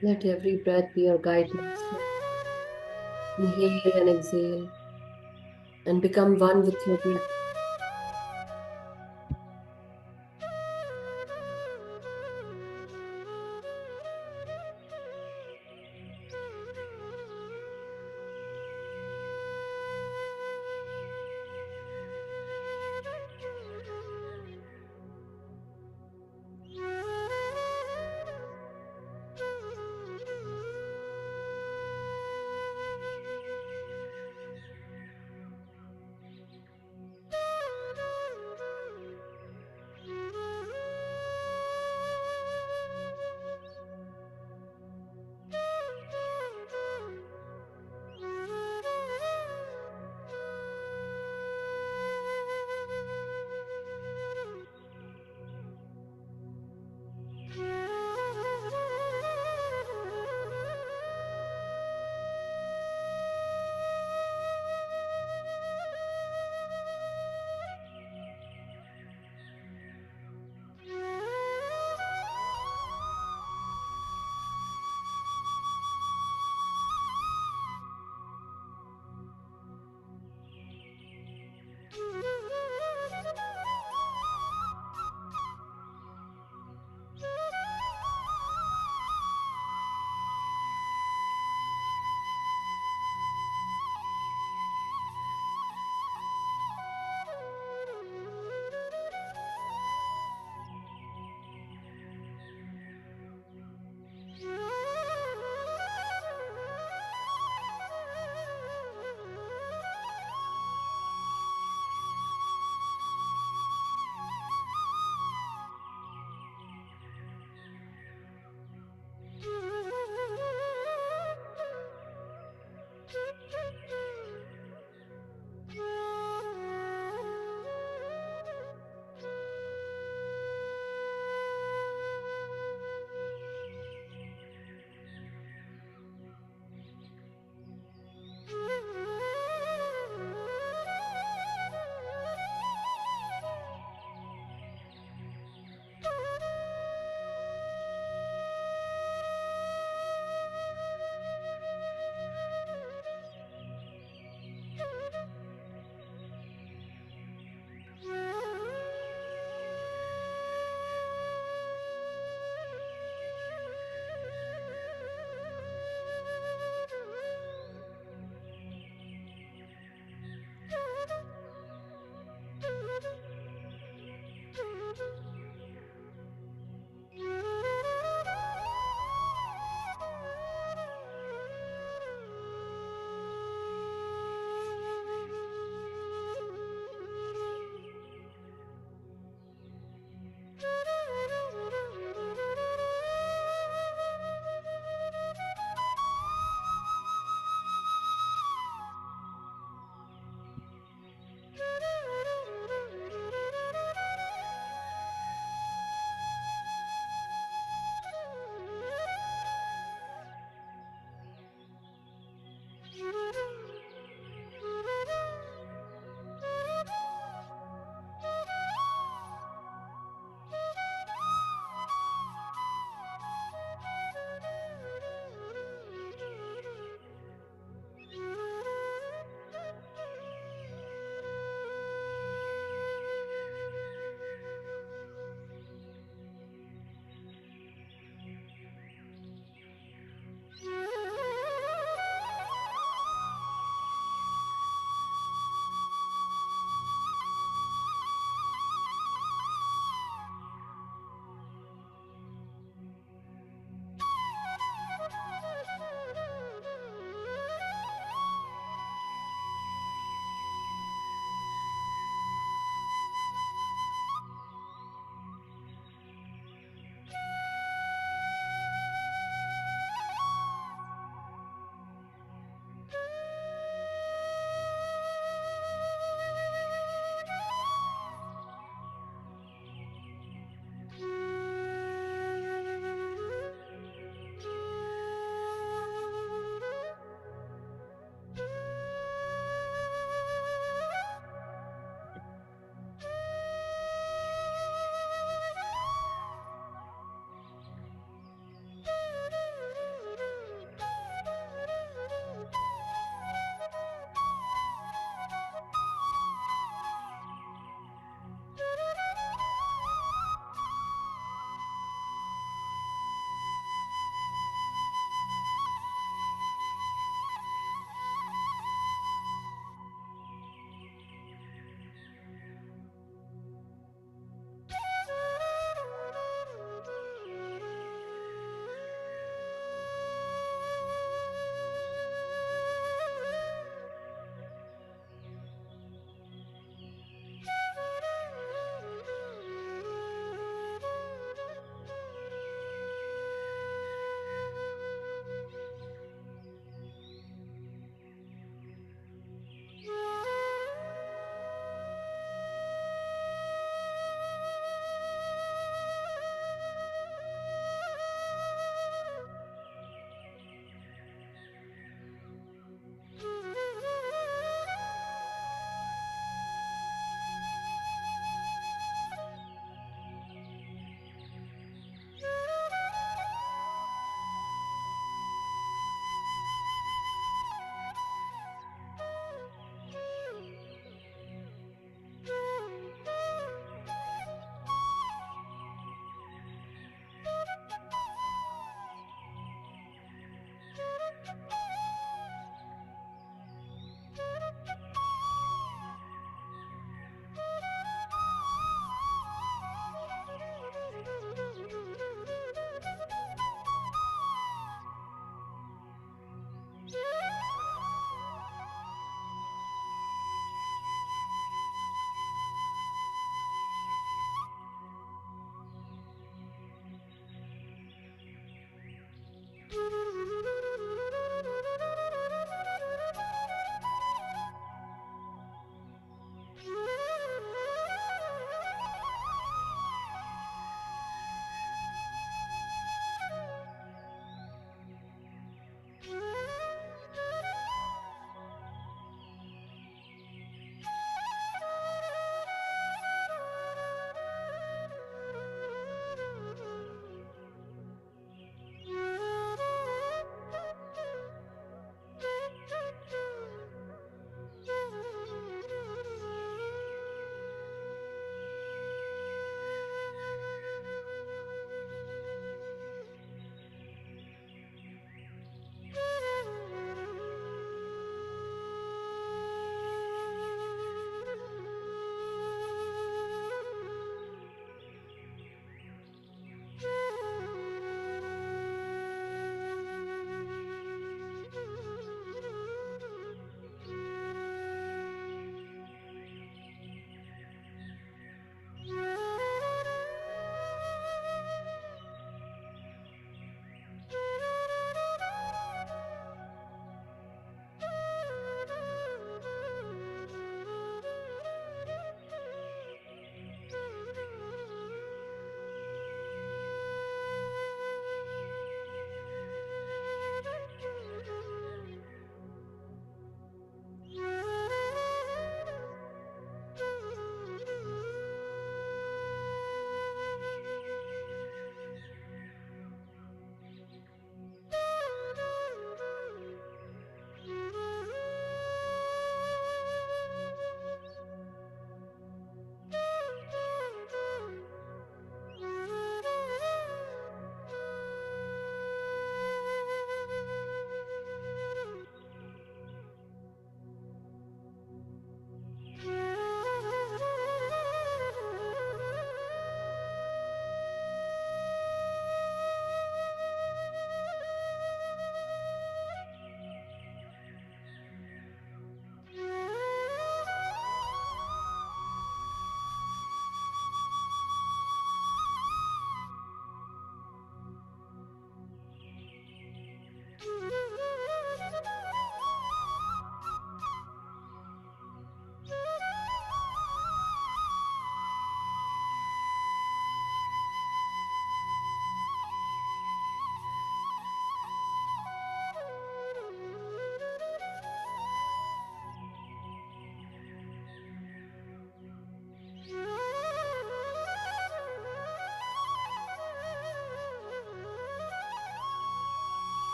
Let every breath be your guide, Master. Inhale and exhale and become one with your breath.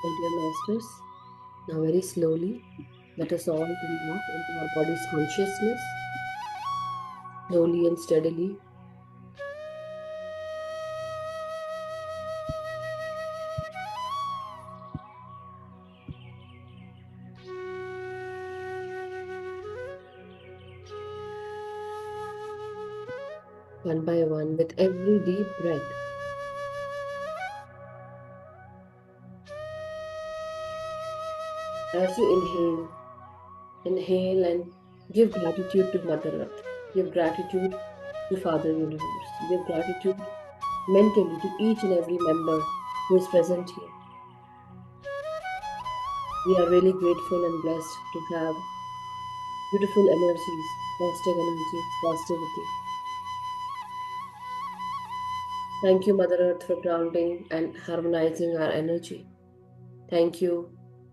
my dear masters. Now, very slowly, let us all bring back into our body's consciousness, slowly and steadily. One by one, with every deep breath. As you inhale and give gratitude to Mother Earth, give gratitude to Father Universe, give gratitude mentally to each and every member who is present here. We are really grateful and blessed to have beautiful energies, positive energies, positivity. Thank you, Mother Earth, for grounding and harmonizing our energy. Thank you,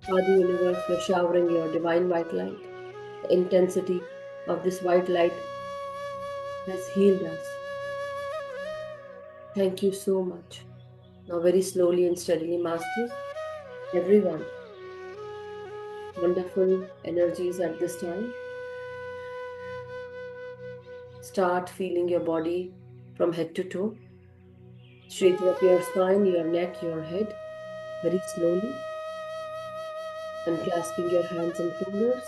Father Universe, for showering your divine white light. The intensity of this white light has healed us. Thank you so much. Now, very slowly and steadily, Masters, everyone, wonderful energies at this time. Start feeling your body from head to toe. Straighten up your spine, your neck, your head, very slowly. Unclasping your hands and fingers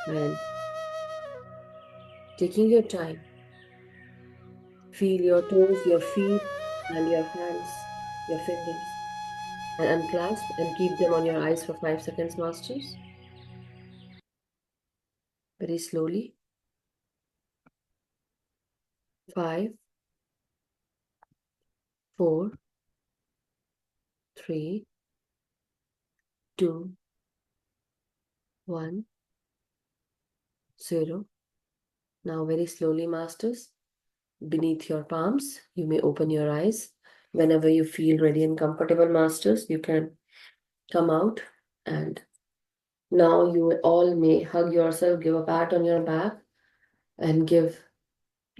and taking your time. Feel your toes, your feet, and your hands, your fingers. And unclasp and keep them on your eyes for 5 seconds, Masters. Very slowly. 5, 4, 3, 2, 1, 0. Now, very slowly, Masters, beneath your palms, you may open your eyes. Whenever you feel ready and comfortable, Masters, you can come out. And now you all may hug yourself, give a pat on your back, and give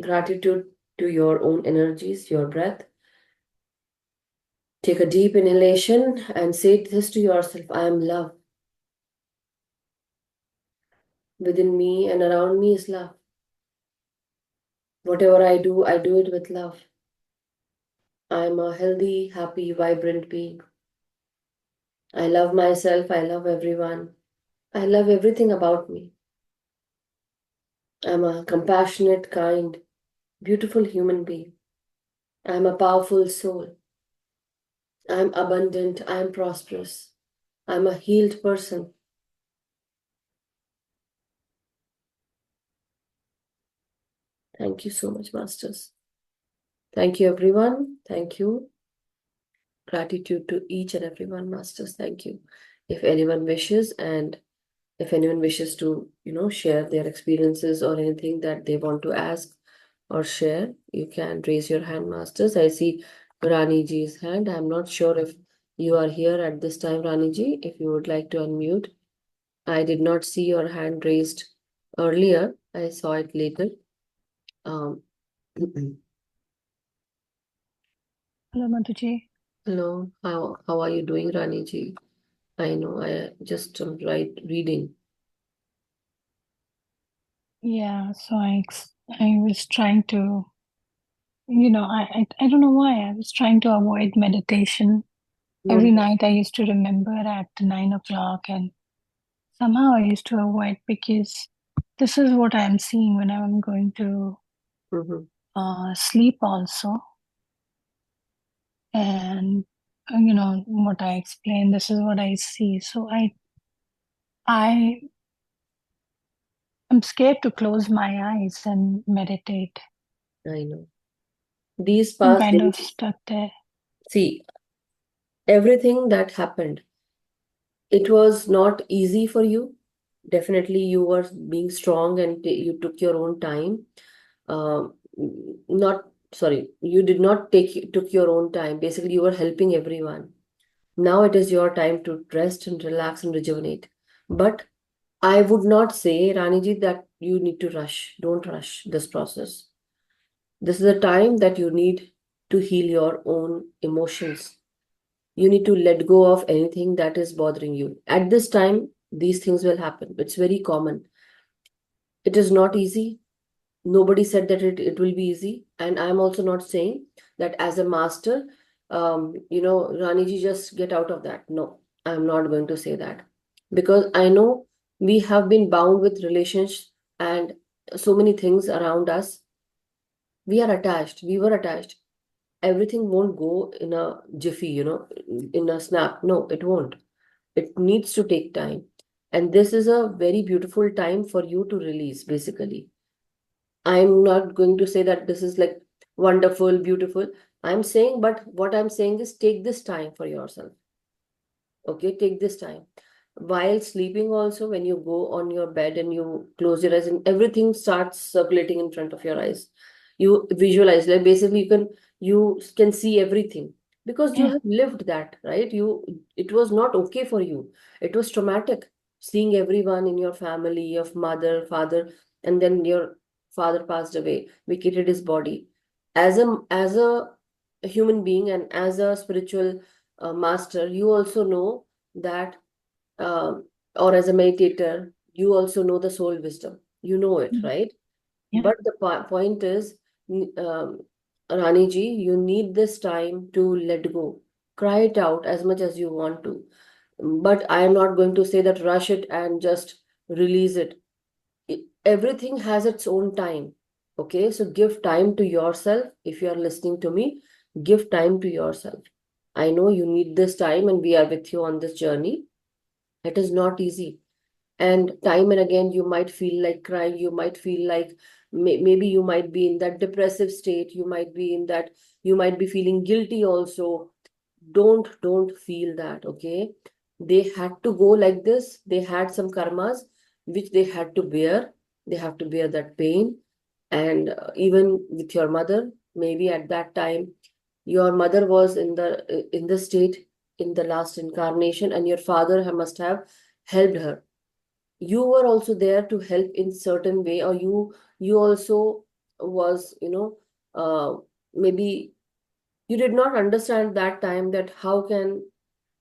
gratitude to your own energies, your breath. Take a deep inhalation and say this to yourself: I am love. Within me and around me is love. Whatever I do it with love. I am a healthy, happy, vibrant being. I love myself. I love everyone. I love everything about me. I'm a compassionate, kind, beautiful human being. I'm a powerful soul. I'm abundant. I'm prosperous. I'm a healed person. Thank you so much, Masters. Thank you, everyone. Thank you. Gratitude to each and everyone, Masters. Thank you. If anyone wishes to, share their experiences or anything that they want to ask or share, you can raise your hand, Masters. I see Rani ji's hand. I'm not sure if you are here at this time, Rani ji. If you would like to unmute. I did not see your hand raised earlier. I saw it later. Um, Hello, Madhuji. hello. How are you doing, Rani ji? I know I just reading. Yeah, so I was trying to, I don't know why I was trying to avoid meditation. Every No. night I used to remember at 9 o'clock, and somehow I used to avoid because this is what I'm seeing when I'm going to Mhm. sleep also. And what I explained, this is what I see. So I am scared to close my eyes and meditate. I know. These I'm past kind of days, stuck there. see, everything that happened, it was not easy for you. Definitely, you were being strong and you took your own time. Um, not sorry, you did not took your own time. Basically, you were helping everyone. Now it is your time to rest and relax and rejuvenate. But I would not say, Raniji, that you need to rush. Don't rush this process. This is a time that you need to heal your own emotions. You need to let go of anything that is bothering you. At this time, these things will happen. It's very common. It is not easy. Nobody said that it will be easy. And I'm also not saying that as a master, Raniji, just get out of that. No, I'm not going to say that. Because I know we have been bound with relations and so many things around us. We are attached. We were attached. Everything won't go in a jiffy, in a snap. No, it won't. It needs to take time. And this is a very beautiful time for you to release, basically. I'm not going to say that this is like wonderful, beautiful. I'm saying, but what I'm saying is take this time for yourself. Okay, take this time. While sleeping also, when you go on your bed and you close your eyes and everything starts circulating in front of your eyes, you visualize, like basically you can see everything because you Yeah. have lived that, right? It was not okay for you. It was traumatic seeing everyone in your family, your mother, father, and then your father passed away, vacated his body. As a human being and as a spiritual master, you also know that, um, or as a meditator, you also know the soul wisdom. You know it, Mm. right? Yeah. But the point is, um, Rani ji, you need this time to let go. Cry it out as much as you want to. But I am not going to say that rush it and just release it. Everything has its own time. Okay, so give time to yourself. If you are listening to me, give time to yourself. I know you need this time, and we are with you on this journey. It is not easy. And time and again, you might feel like crying. You might feel like maybe you might be in that depressive state. You might be in that, you might be feeling guilty also. Don't feel that, okay? They had to go like this. They had some karmas which they had to bear. They have to bear that pain. And even with your mother, maybe at that time, your mother was in the state in the last incarnation, and your father must have helped her. You were also there to help in certain way, or you also was, maybe you did not understand that time that how can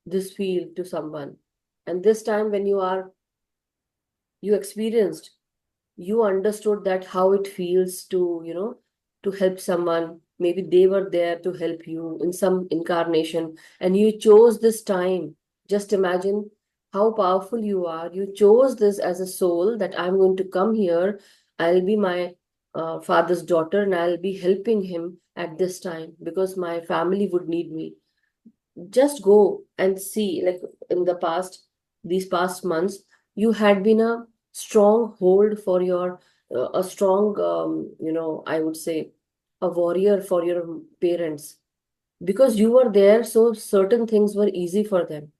this feel to someone. And this time when you experienced, you understood that how it feels to, to help someone. Maybe they were there to help you in some incarnation, and you chose this time. Just imagine how powerful you are. You chose this as a soul, that I'm going to come here. I'll be my father's daughter, and I'll be helping him at this time because my family would need me. Just go and see, like in the past, these past months, you had been a strong hold for your, a strong, I would say, a warrior for your parents, because you were there, so certain things were easy for them.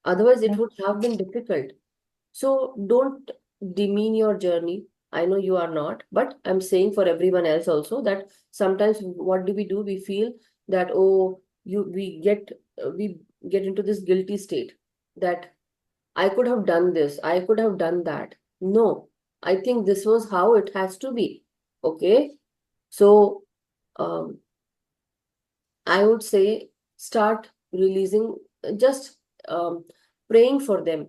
Otherwise, it Yeah. would have been difficult. So don't demean your journey. I know you are not, but I'm saying for everyone else also that sometimes what do? We feel that, oh, we get into this guilty state that I could have done this, I could have done that. No, I think this was how it has to be. Okay. So um, I would say start releasing, just praying for them.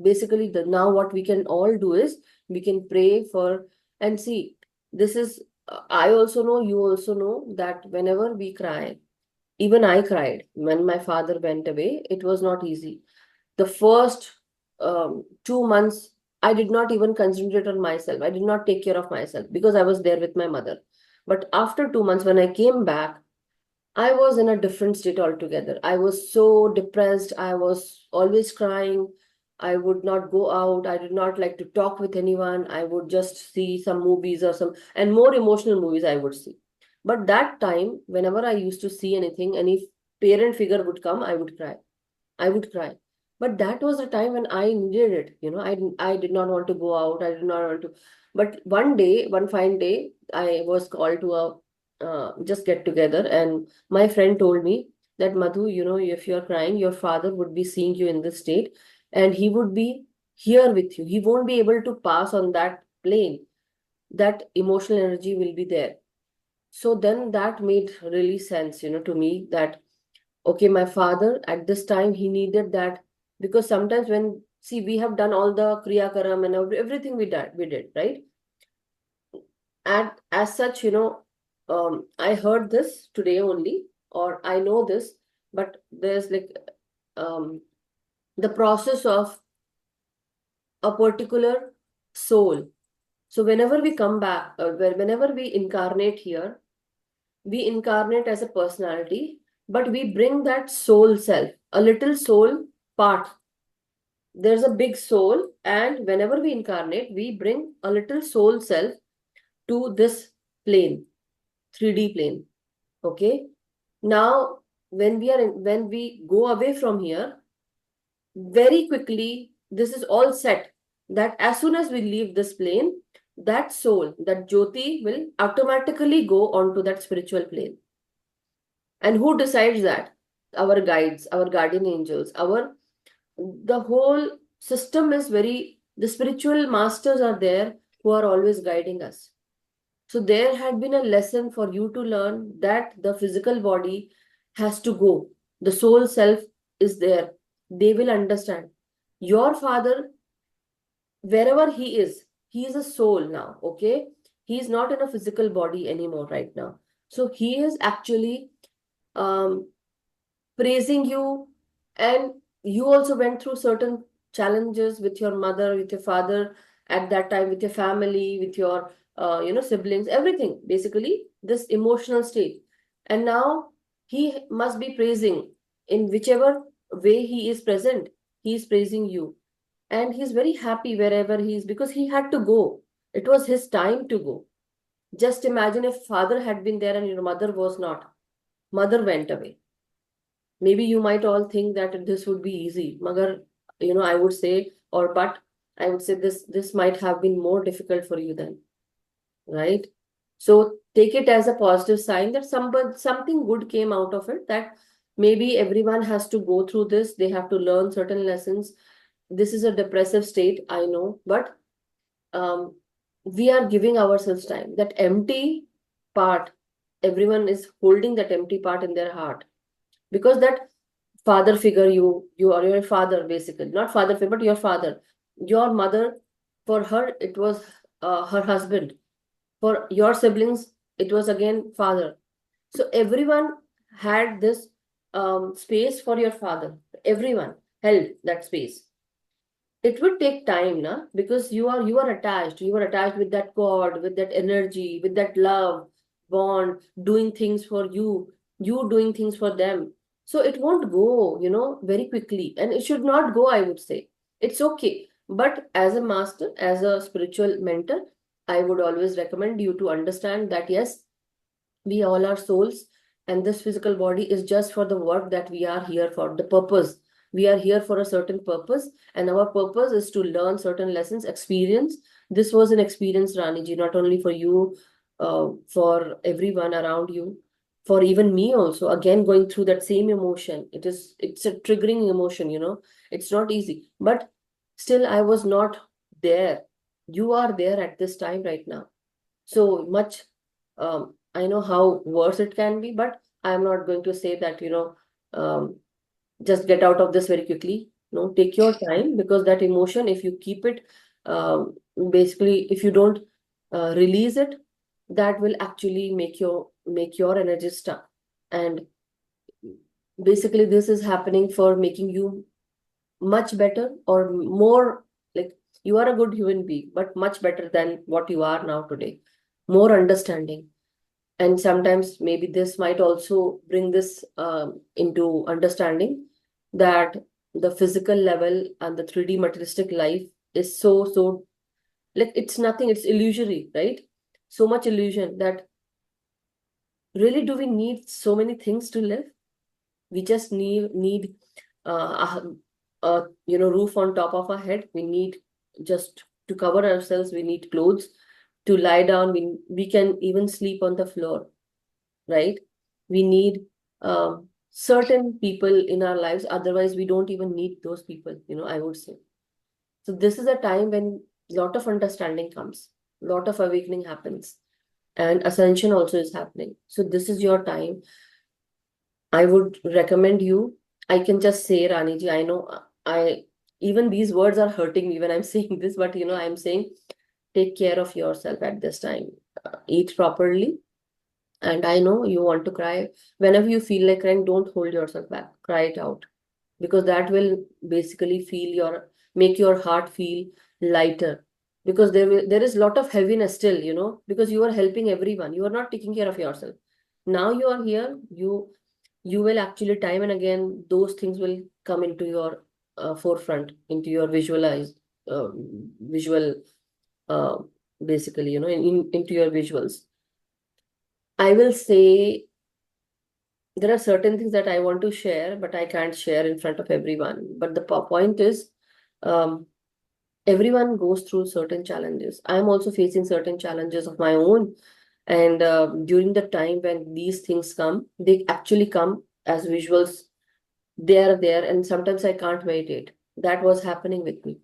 Basically, now what we can all do is we can pray for, and see, this is, I also know, you also know that whenever we cry, even I cried when my father went away. It was not easy. The first 2 months, I did not even concentrate on myself. I did not take care of myself because I was there with my mother. But after 2 months, when I came back, I was in a different state altogether. I was so depressed. I was always crying. I would not go out. I did not like to talk with anyone. I would just see some movies or some, and more emotional movies I would see. But that time, whenever I used to see anything, any parent figure would come, I would cry. I would cry. But that was the time when I needed it. I did not want to go out. I did not want to. But one day, one fine day, I was called to a just get together, and my friend told me that, Madhu, if you're crying, your father would be seeing you in this state, and he would be here with you. He won't be able to pass on that plane. That emotional energy will be there. So then that made really sense, to me, that Okay, my father at this time, he needed that, because sometimes when, see, we have done all the Kriya Karam and everything we did, right? And as such, I heard this today only, or I know this, but there's like um, the process of a particular soul. So whenever we come back, whenever we incarnate here, we incarnate as a personality, but we bring that soul self, a little soul part. There's a big soul, and whenever we incarnate, we bring a little soul self to this plane, 3D plane. Okay. Now, when we go away from here, very quickly, this is all set that as soon as we leave this plane, that soul, that Jyoti will automatically go onto that spiritual plane. And who decides that? Our guides, our guardian angels, the whole system is the spiritual masters are there who are always guiding us. So there had been a lesson for you to learn that the physical body has to go. The soul self is there. They will understand. Your father, wherever he is a soul now, okay? He is not in a physical body anymore right now. So he is actually um, praising you, and you also went through certain challenges with your mother, with your father at that time, with your family, with your siblings, everything, basically this emotional state. And now he must be praising, in whichever way he is present, he is praising you, and he's very happy wherever he is, because he had to go. It was his time to go. Just imagine if father had been there and your mother was not. Mother went away. Maybe you might all think that this would be easy. Magar, I would say, but I would say this might have been more difficult for you then, right? So take it as a positive sign that something good came out of it, that maybe everyone has to go through this. They have to learn certain lessons. This is a depressive state, I know, but we are giving ourselves time. That empty part, everyone is holding that empty part in their heart, because that father figure, you are your father, basically not father figure, but your father, your mother, for her it was her husband, for your siblings it was again father. So everyone had this space for your father. Everyone held that space. It would take time, na, because you are attached with that god, with that energy, with that love bond, doing things for you doing things for them. So it won't go, very quickly, and it should not go, I would say. It's okay, but as a master, as a spiritual mentor, I would always recommend you to understand that yes, we all are souls, and this physical body is just for the work that we are here for, the purpose. We are here for a certain purpose, and our purpose is to learn certain lessons, experience. This was an experience, Raniji, not only for you, for everyone around you, for even me also. Again, going through that same emotion. It's a triggering emotion, It's not easy, but still, I was not there. You are there at this time right now. So much, I know how worse it can be, but I'm not going to say that, just get out of this very quickly. No, take your time, because that emotion, if you keep it, basically, if you don't release it, that will actually make your energy stuck. And basically, this is happening for making you much better, or more, like, you are a good human being, but much better than what you are now today. More understanding. And sometimes maybe this might also bring this into understanding that the physical level and the 3D materialistic life is so, like, it's nothing, it's illusory, right? So much illusion that really, do we need so many things to live? We just need roof on top of our head. We need just to cover ourselves. We need clothes to lie down. We can even sleep on the floor, right? We need certain people in our lives. Otherwise, we don't even need those people, I would say. So this is a time when a lot of understanding comes, a lot of awakening happens, and ascension also is happening. So this is your time. I would recommend you, I can just say, Rani ji, I know even these words are hurting me when I'm saying this, but I'm saying take care of yourself at this time. Eat properly. And I know you want to cry. Whenever you feel like crying, don't hold yourself back. Cry it out. Because that will basically make your heart feel lighter. Because there is a lot of heaviness still, because you are helping everyone. You are not taking care of yourself. Now you are here, you will actually time and again those things will come into your forefront, into your visual uh, basically, into your visuals. I will say there are certain things that I want to share, but I can't share in front of everyone. But the point is, um, everyone goes through certain challenges. I'm also facing certain challenges of my own. And during the time when these things come, they actually come as visuals. They are there, and sometimes I can't meditate. That was happening with me.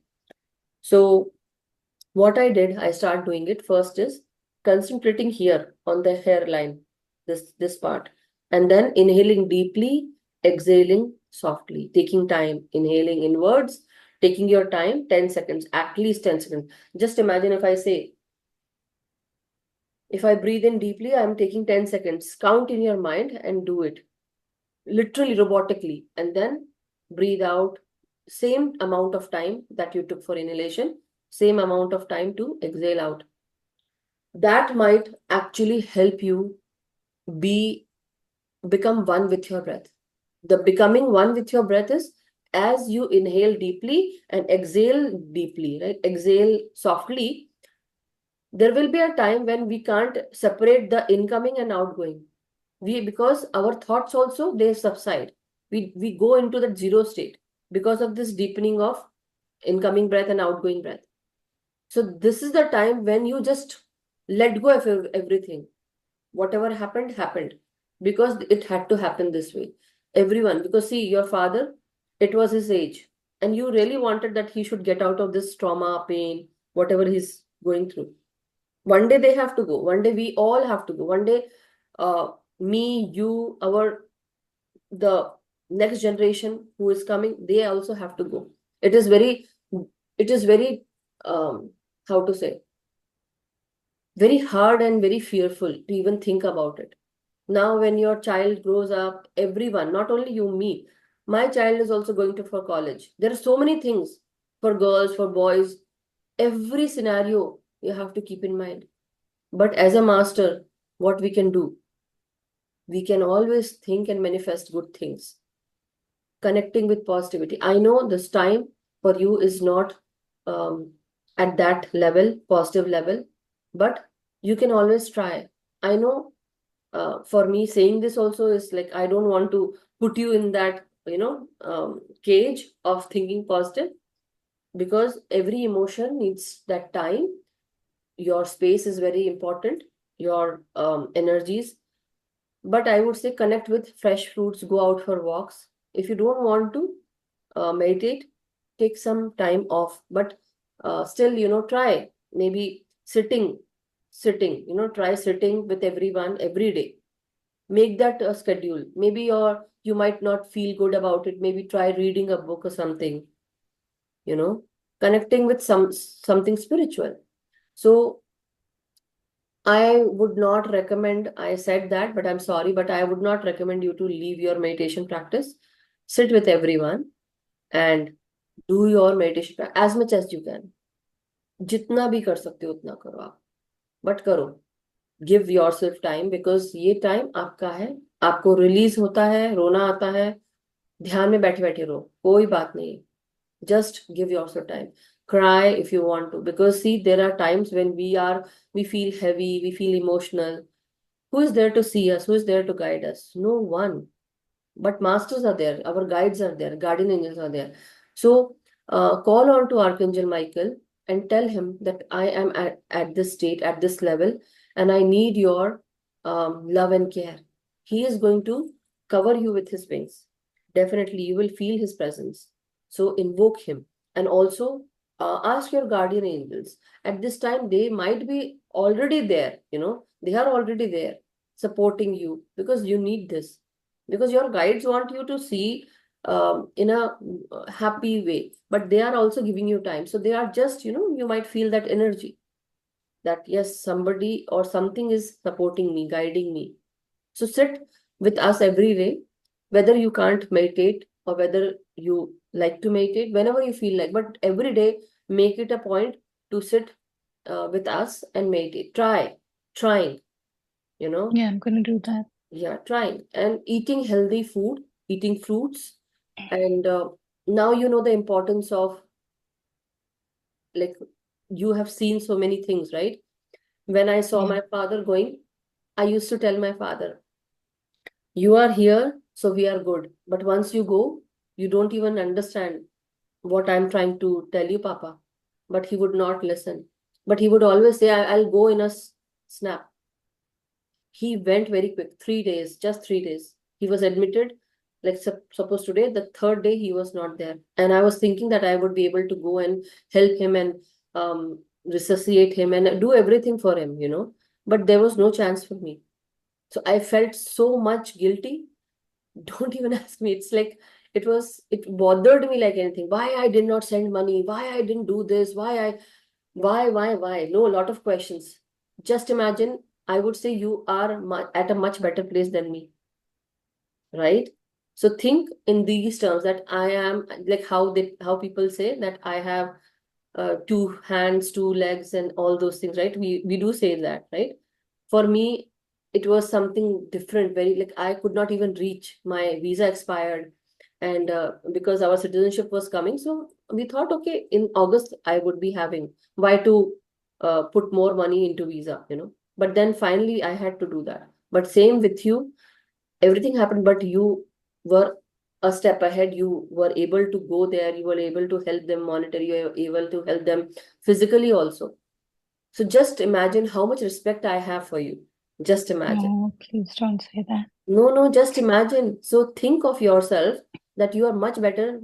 So what I did, I started doing it. First is concentrating here on the hairline, this part, and then inhaling deeply, exhaling softly, taking time, inhaling inwards, taking your time, 10 seconds, at least 10 seconds. Just imagine if I breathe in deeply, I'm taking 10 seconds. Count in your mind and do it literally robotically, and then breathe out same amount of time that you took for inhalation, same amount of time to exhale out. That might actually help you be become one with your breath. The becoming one with your breath is as you inhale deeply and exhale deeply, right? Exhale softly. There will be a time when we can't separate the incoming and outgoing. Because our thoughts also they subside. We go into that zero state because of this deepening of incoming breath and outgoing breath. So this is the time when you just let go of everything. Whatever happened, happened. Because it had to happen this way. Everyone, because see, your father, it was his age. And you really wanted that he should get out of this trauma, pain, whatever he's going through. One day they have to go. One day we all have to go. One day, me, you, the next generation who is coming, they also have to go. It is very, how to say, very hard and very fearful to even think about it. Now, when your child grows up, everyone, not only you, me, my child is also going to for college. There are so many things for girls, for boys, every scenario you have to keep in mind. But as a master, what we can do, we can always think and manifest good things. Connecting with positivity. I know this time for you is not at that level, positive level, but you can always try. I know for me saying this also is like I don't want to put you in that cage of thinking positive, because every emotion needs that time. Your space is very important, your energies. But I would say connect with fresh fruits, go out for walks. If you don't want to meditate, take some time off, but still, try maybe sitting, try sitting with everyone every day. Make that a schedule. Maybe you might not feel good about it. Maybe try reading a book or something, connecting with something spiritual. So I would not recommend, I said that, but I'm sorry, but I would not recommend you to leave your meditation practice. Sit with everyone and do your meditation as much as you can. जितना भी कर सकते हो उतना करो आप, but करो. Give yourself time, because ये टाइम आपका है. आपको रिलीज होता है, रोना आता है, ध्यान में बैठे बैठे रो, कोई बात नहीं. Just give yourself time. Cry if you want to, because see, there are times when we feel heavy, we feel emotional. Who is there to see us? Who is there to guide us? No one. But masters are there, our guides are there, guardian angels are there. So call on to Archangel Michael and tell him that I am at this state, at this level, and I need your love and care. He is going to cover you with his wings. Definitely you will feel his presence. So invoke him, and also ask your guardian angels. At this time they might be already there, they are already there supporting you, because you need this. because your guides want you to see in a happy way, but they are also giving you time. So they are just, you might feel that energy that yes, somebody or something is supporting me, guiding me. So sit with us every day, whether you can't meditate or whether you like to meditate, whenever you feel like, but every day make it a point to sit with us and meditate. Trying, Yeah, I'm going to do that. yeah, trying and eating healthy food, eating fruits, and now you know the importance of, like, you have seen so many things, right? When I saw Yeah. my father going, I used to tell my father, you are here, so we are good. But once you go, you don't even understand what I'm trying to tell you, Papa. But he would not listen. But he would always say, I'll go in a snap. He went very quick, 3 days, just 3 days. He was admitted, like suppose today, the third day he was not there. And I was thinking that I would be able to go and help him and resuscitate him and do everything for him. But there was no chance for me. So I felt so much guilty. Don't even ask me. It's like it bothered me like anything. Why I did not send money? Why I didn't do this? Why? No, a lot of questions. Just imagine, I would say you are at a much better place than me, right? So think in these terms that I am like how people say that I have 2 hands, 2 legs, and all those things, right? We do say that, right? For me, it was something different. Very, like, I could not even reach. My visa expired, and because our citizenship was coming, so we thought, okay, in August I would be having. Why to put more money into visa? But then finally I had to do that. But same with you, everything happened, but you were a step ahead. You were able to go there. You were able to help them monetarily. You were able to help them physically also. So just imagine how much respect I have for you. Just imagine. Oh, please don't say that. No, just imagine. So think of yourself that you are much better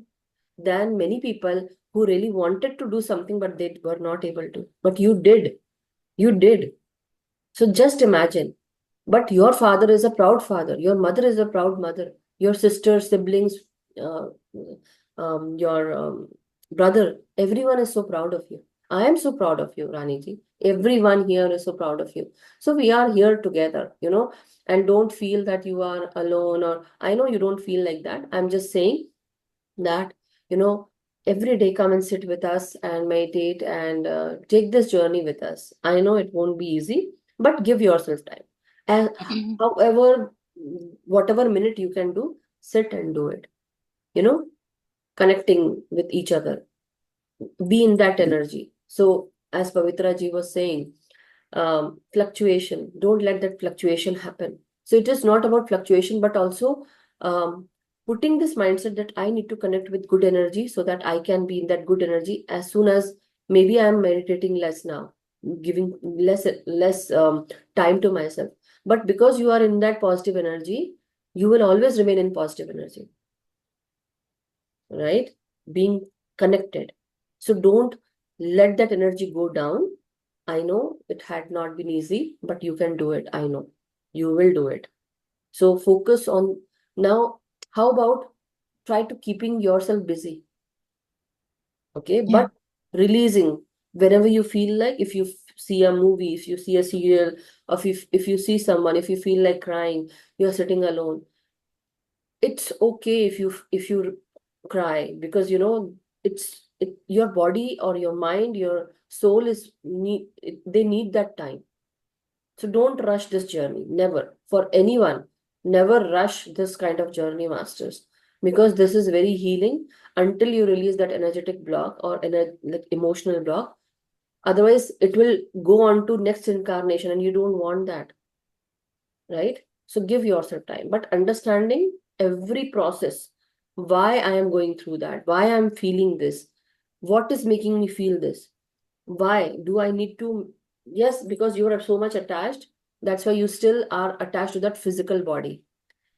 than many people who really wanted to do something, but they were not able to. But you did. You did. So just imagine. But your father is a proud father. Your mother is a proud mother. Your sister, siblings, uh, your brother, everyone is so proud of you. I am so proud of you, Raniji. Everyone here is so proud of you. So we are here together, and don't feel that you are alone, or I know you don't feel like that. I'm just saying that, you know, every day come and sit with us and meditate and take this journey with us. I know it won't be easy, but give yourself time. And however, whatever minute you can do, sit and do it, connecting with each other, be in that energy. So, as Pavitra ji was saying, fluctuation, don't let that fluctuation happen. So it is not about fluctuation, but also putting this mindset that I need to connect with good energy so that I can be in that good energy as soon as maybe I'm meditating less now, giving less time to myself. But because you are in that positive energy, you will always remain in positive energy, right? Being connected. So don't let that energy go down. I know it had not been easy, but you can do it. I know you will do it. So focus on now. How about try to keeping yourself busy? Okay, Yeah. but releasing whenever you feel like, if you see a movie, if you see a serial, or if you see someone, if you feel like crying, you're sitting alone. It's okay if you cry, because your body or your mind, your soul they need that time. So don't rush this journey. Never. For anyone, never rush this kind of journey, masters. Because this is very healing until you release that energetic block or like emotional block. Otherwise, it will go on to next incarnation and you don't want that, right? So give yourself time. But understanding every process, why I am going through that, why I'm feeling this, what is making me feel this, why do I need to? Yes, because you are so much attached. That's why you still are attached to that physical body.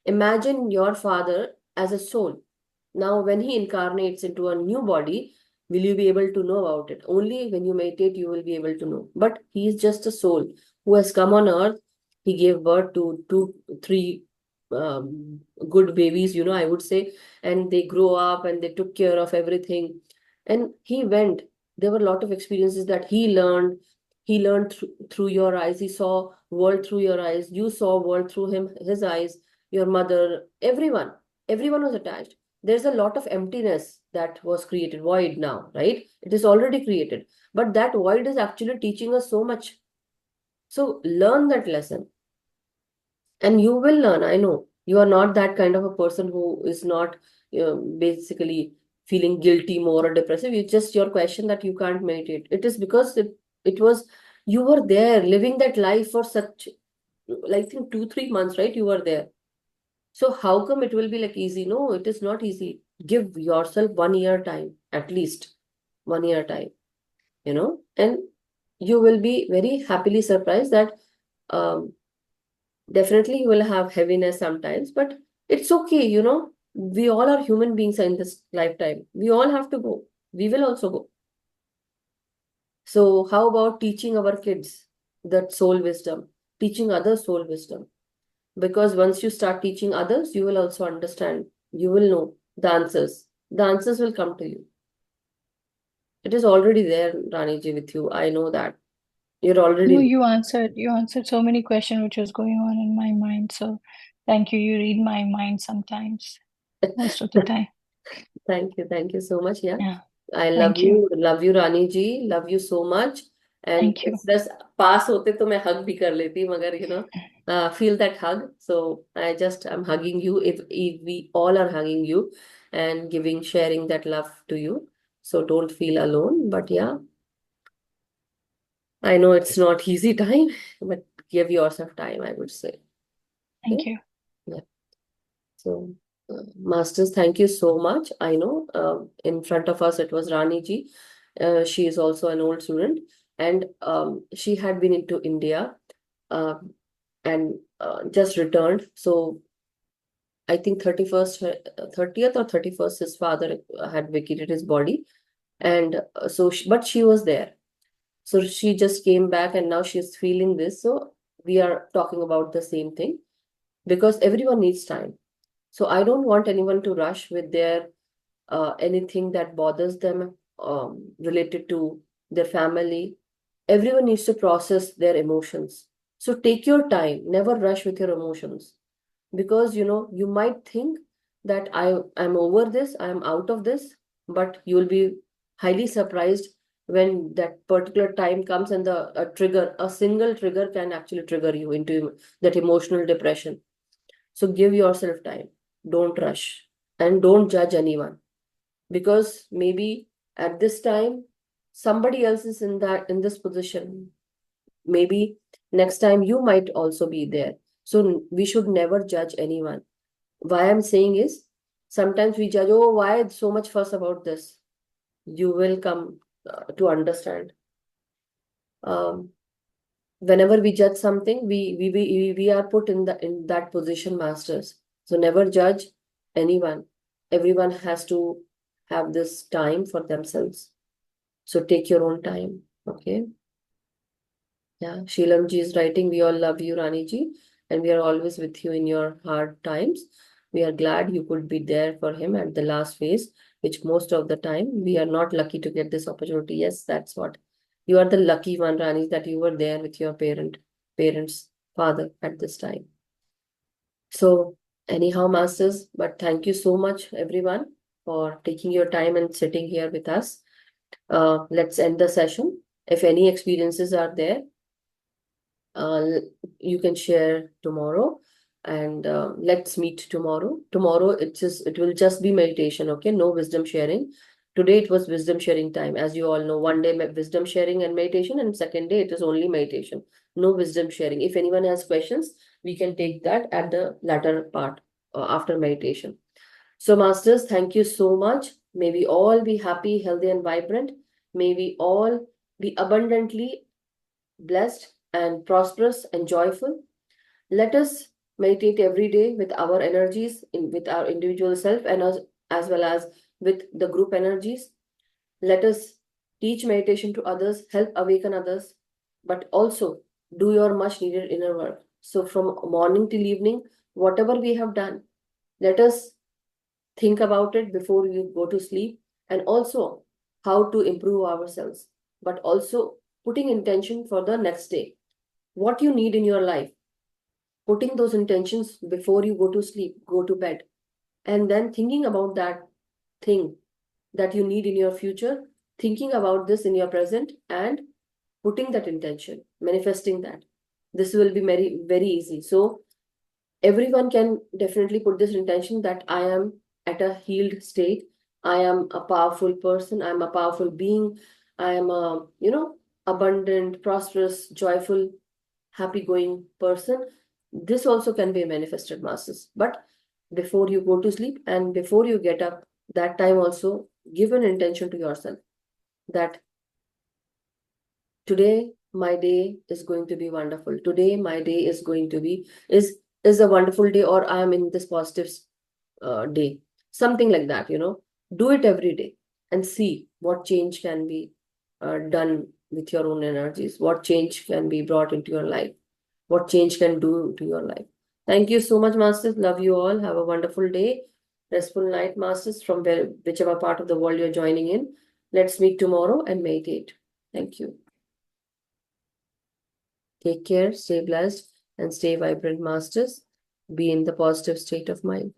Imagine your father as a soul. Now, when he incarnates into a new body, will you be able to know about it? Only when you meditate, you will be able to know. But he is just a soul who has come on earth. He gave birth to 2, 3 good babies, I would say, and they grow up and they took care of everything. And he went. There were a lot of experiences that he learned. He learned through your eyes. He saw world through your eyes. You saw world through his eyes. Your mother, everyone was attached. There's a lot of emptiness that was created, void now, right? It is already created, but that void is actually teaching us so much. So learn that lesson, and you will learn. I know you are not that kind of a person who is not basically feeling guilty more or depressive. It's just your question that you can't meditate. It is because it was, you were there living that life for such, I think 2-3 months, right? You were there. So how come it will be like easy? No, it is not easy. Give yourself 1 year time, at least 1 year time, and you will be very happily surprised that um, definitely you will have heaviness sometimes, but it's okay. We all are human beings in this lifetime. We all have to go. We will also go. So how about teaching our kids that soul wisdom, teaching others soul wisdom? Because once you start teaching others, you will also understand. You will know the answers. The answers will come to you. It is already there, Raniji, with you. I know that. You're No, already you answered so many questions which was going on in my mind. So thank you. You read my mind sometimes, most of the time. Thank you so much. Yeah. Yeah. I Thank you. love you Rani ji, love you so much. And Thank you. just pass होते तो मैं hug भी कर लेती, मगर feel that hug. So I'm hugging you. If we all are hugging you and sharing that love to you, so don't feel alone. But yeah, I know it's not easy time, but give yourself time, I would say. Thank Okay. you. Yeah. So, Masters, thank you so much. I know in front of us it was Rani ji. She is also an old student, and she had been into India uh, and just returned. So, I think 30th or 31st, his father had vacated his body, and but she was there. So she just came back, and now she's feeling this. So we are talking about the same thing because everyone needs time. So I don't want anyone to rush with their anything that bothers them related to their family. Everyone needs to process their emotions. So take your time, never rush with your emotions, because you might think that I'm over this, I'm out of this, but you'll be highly surprised when that particular time comes, and a single trigger can actually trigger you into that emotional depression. So give yourself time. Don't rush and don't judge anyone, because maybe at this time somebody else is in this position. Maybe next time you might also be there. So we should never judge anyone. Why I'm saying is, sometimes we judge, oh, why so much fuss about this? You will come to understand. Um, Whenever we judge something, we are put in that position, masters. So never judge anyone. Everyone has to have this time for themselves. So take your own time. Okay. Yeah. Sheelam ji is writing, we all love you, Rani ji, and we are always with you in your hard times. We are glad you could be there for him at the last phase, which most of the time we are not lucky to get this opportunity. Yes, that's what. You are the lucky one, Rani, that you were there with your parents, father at this time. So anyhow, masters, but thank you so much, everyone, for taking your time and sitting here with us. Let's end the session. If any experiences are there, uh, you can share tomorrow, and let's meet tomorrow. Tomorrow it will just be meditation. Okay, no wisdom sharing. Today it was wisdom sharing time. As you all know, one day wisdom sharing and meditation, and second day it is only meditation, no wisdom sharing. If anyone has questions, we can take that at the latter part after meditation. So masters, thank you so much. May we all be happy, healthy, and vibrant. May we all be abundantly blessed and prosperous and joyful. Let us meditate every day with our energies, with our individual self, and as well as with the group energies. Let us teach meditation to others, help awaken others, but also do your much needed inner work. So from morning till evening, whatever we have done, let us think about it before you go to sleep, and also how to improve ourselves, but also putting intention for the next day. What you need in your life, putting those intentions before you go to sleep, go to bed, and then thinking about that thing that you need in your future, thinking about this in your present, and putting that intention, manifesting that. This will be very, very easy. So everyone can definitely put this intention that I am at a healed state. I am a powerful person. I am a powerful being. I am a, abundant, prosperous, joyful, happy going person. This also can be manifested, masters. But before you go to sleep and before you get up, that time also give an intention to yourself that today my day is going to be wonderful. Today my day is going to be is a wonderful day, or I am in this positive day. Something like that, Do it every day and see what change can be done with your own energies, what change can be brought into your life, what change can do to your life. Thank you so much, masters. Love you all. Have a wonderful day. Restful night, masters, from whichever part of the world you're joining in. Let's meet tomorrow and meditate. Thank you. Take care, stay blessed, and stay vibrant, masters. Be in the positive state of mind.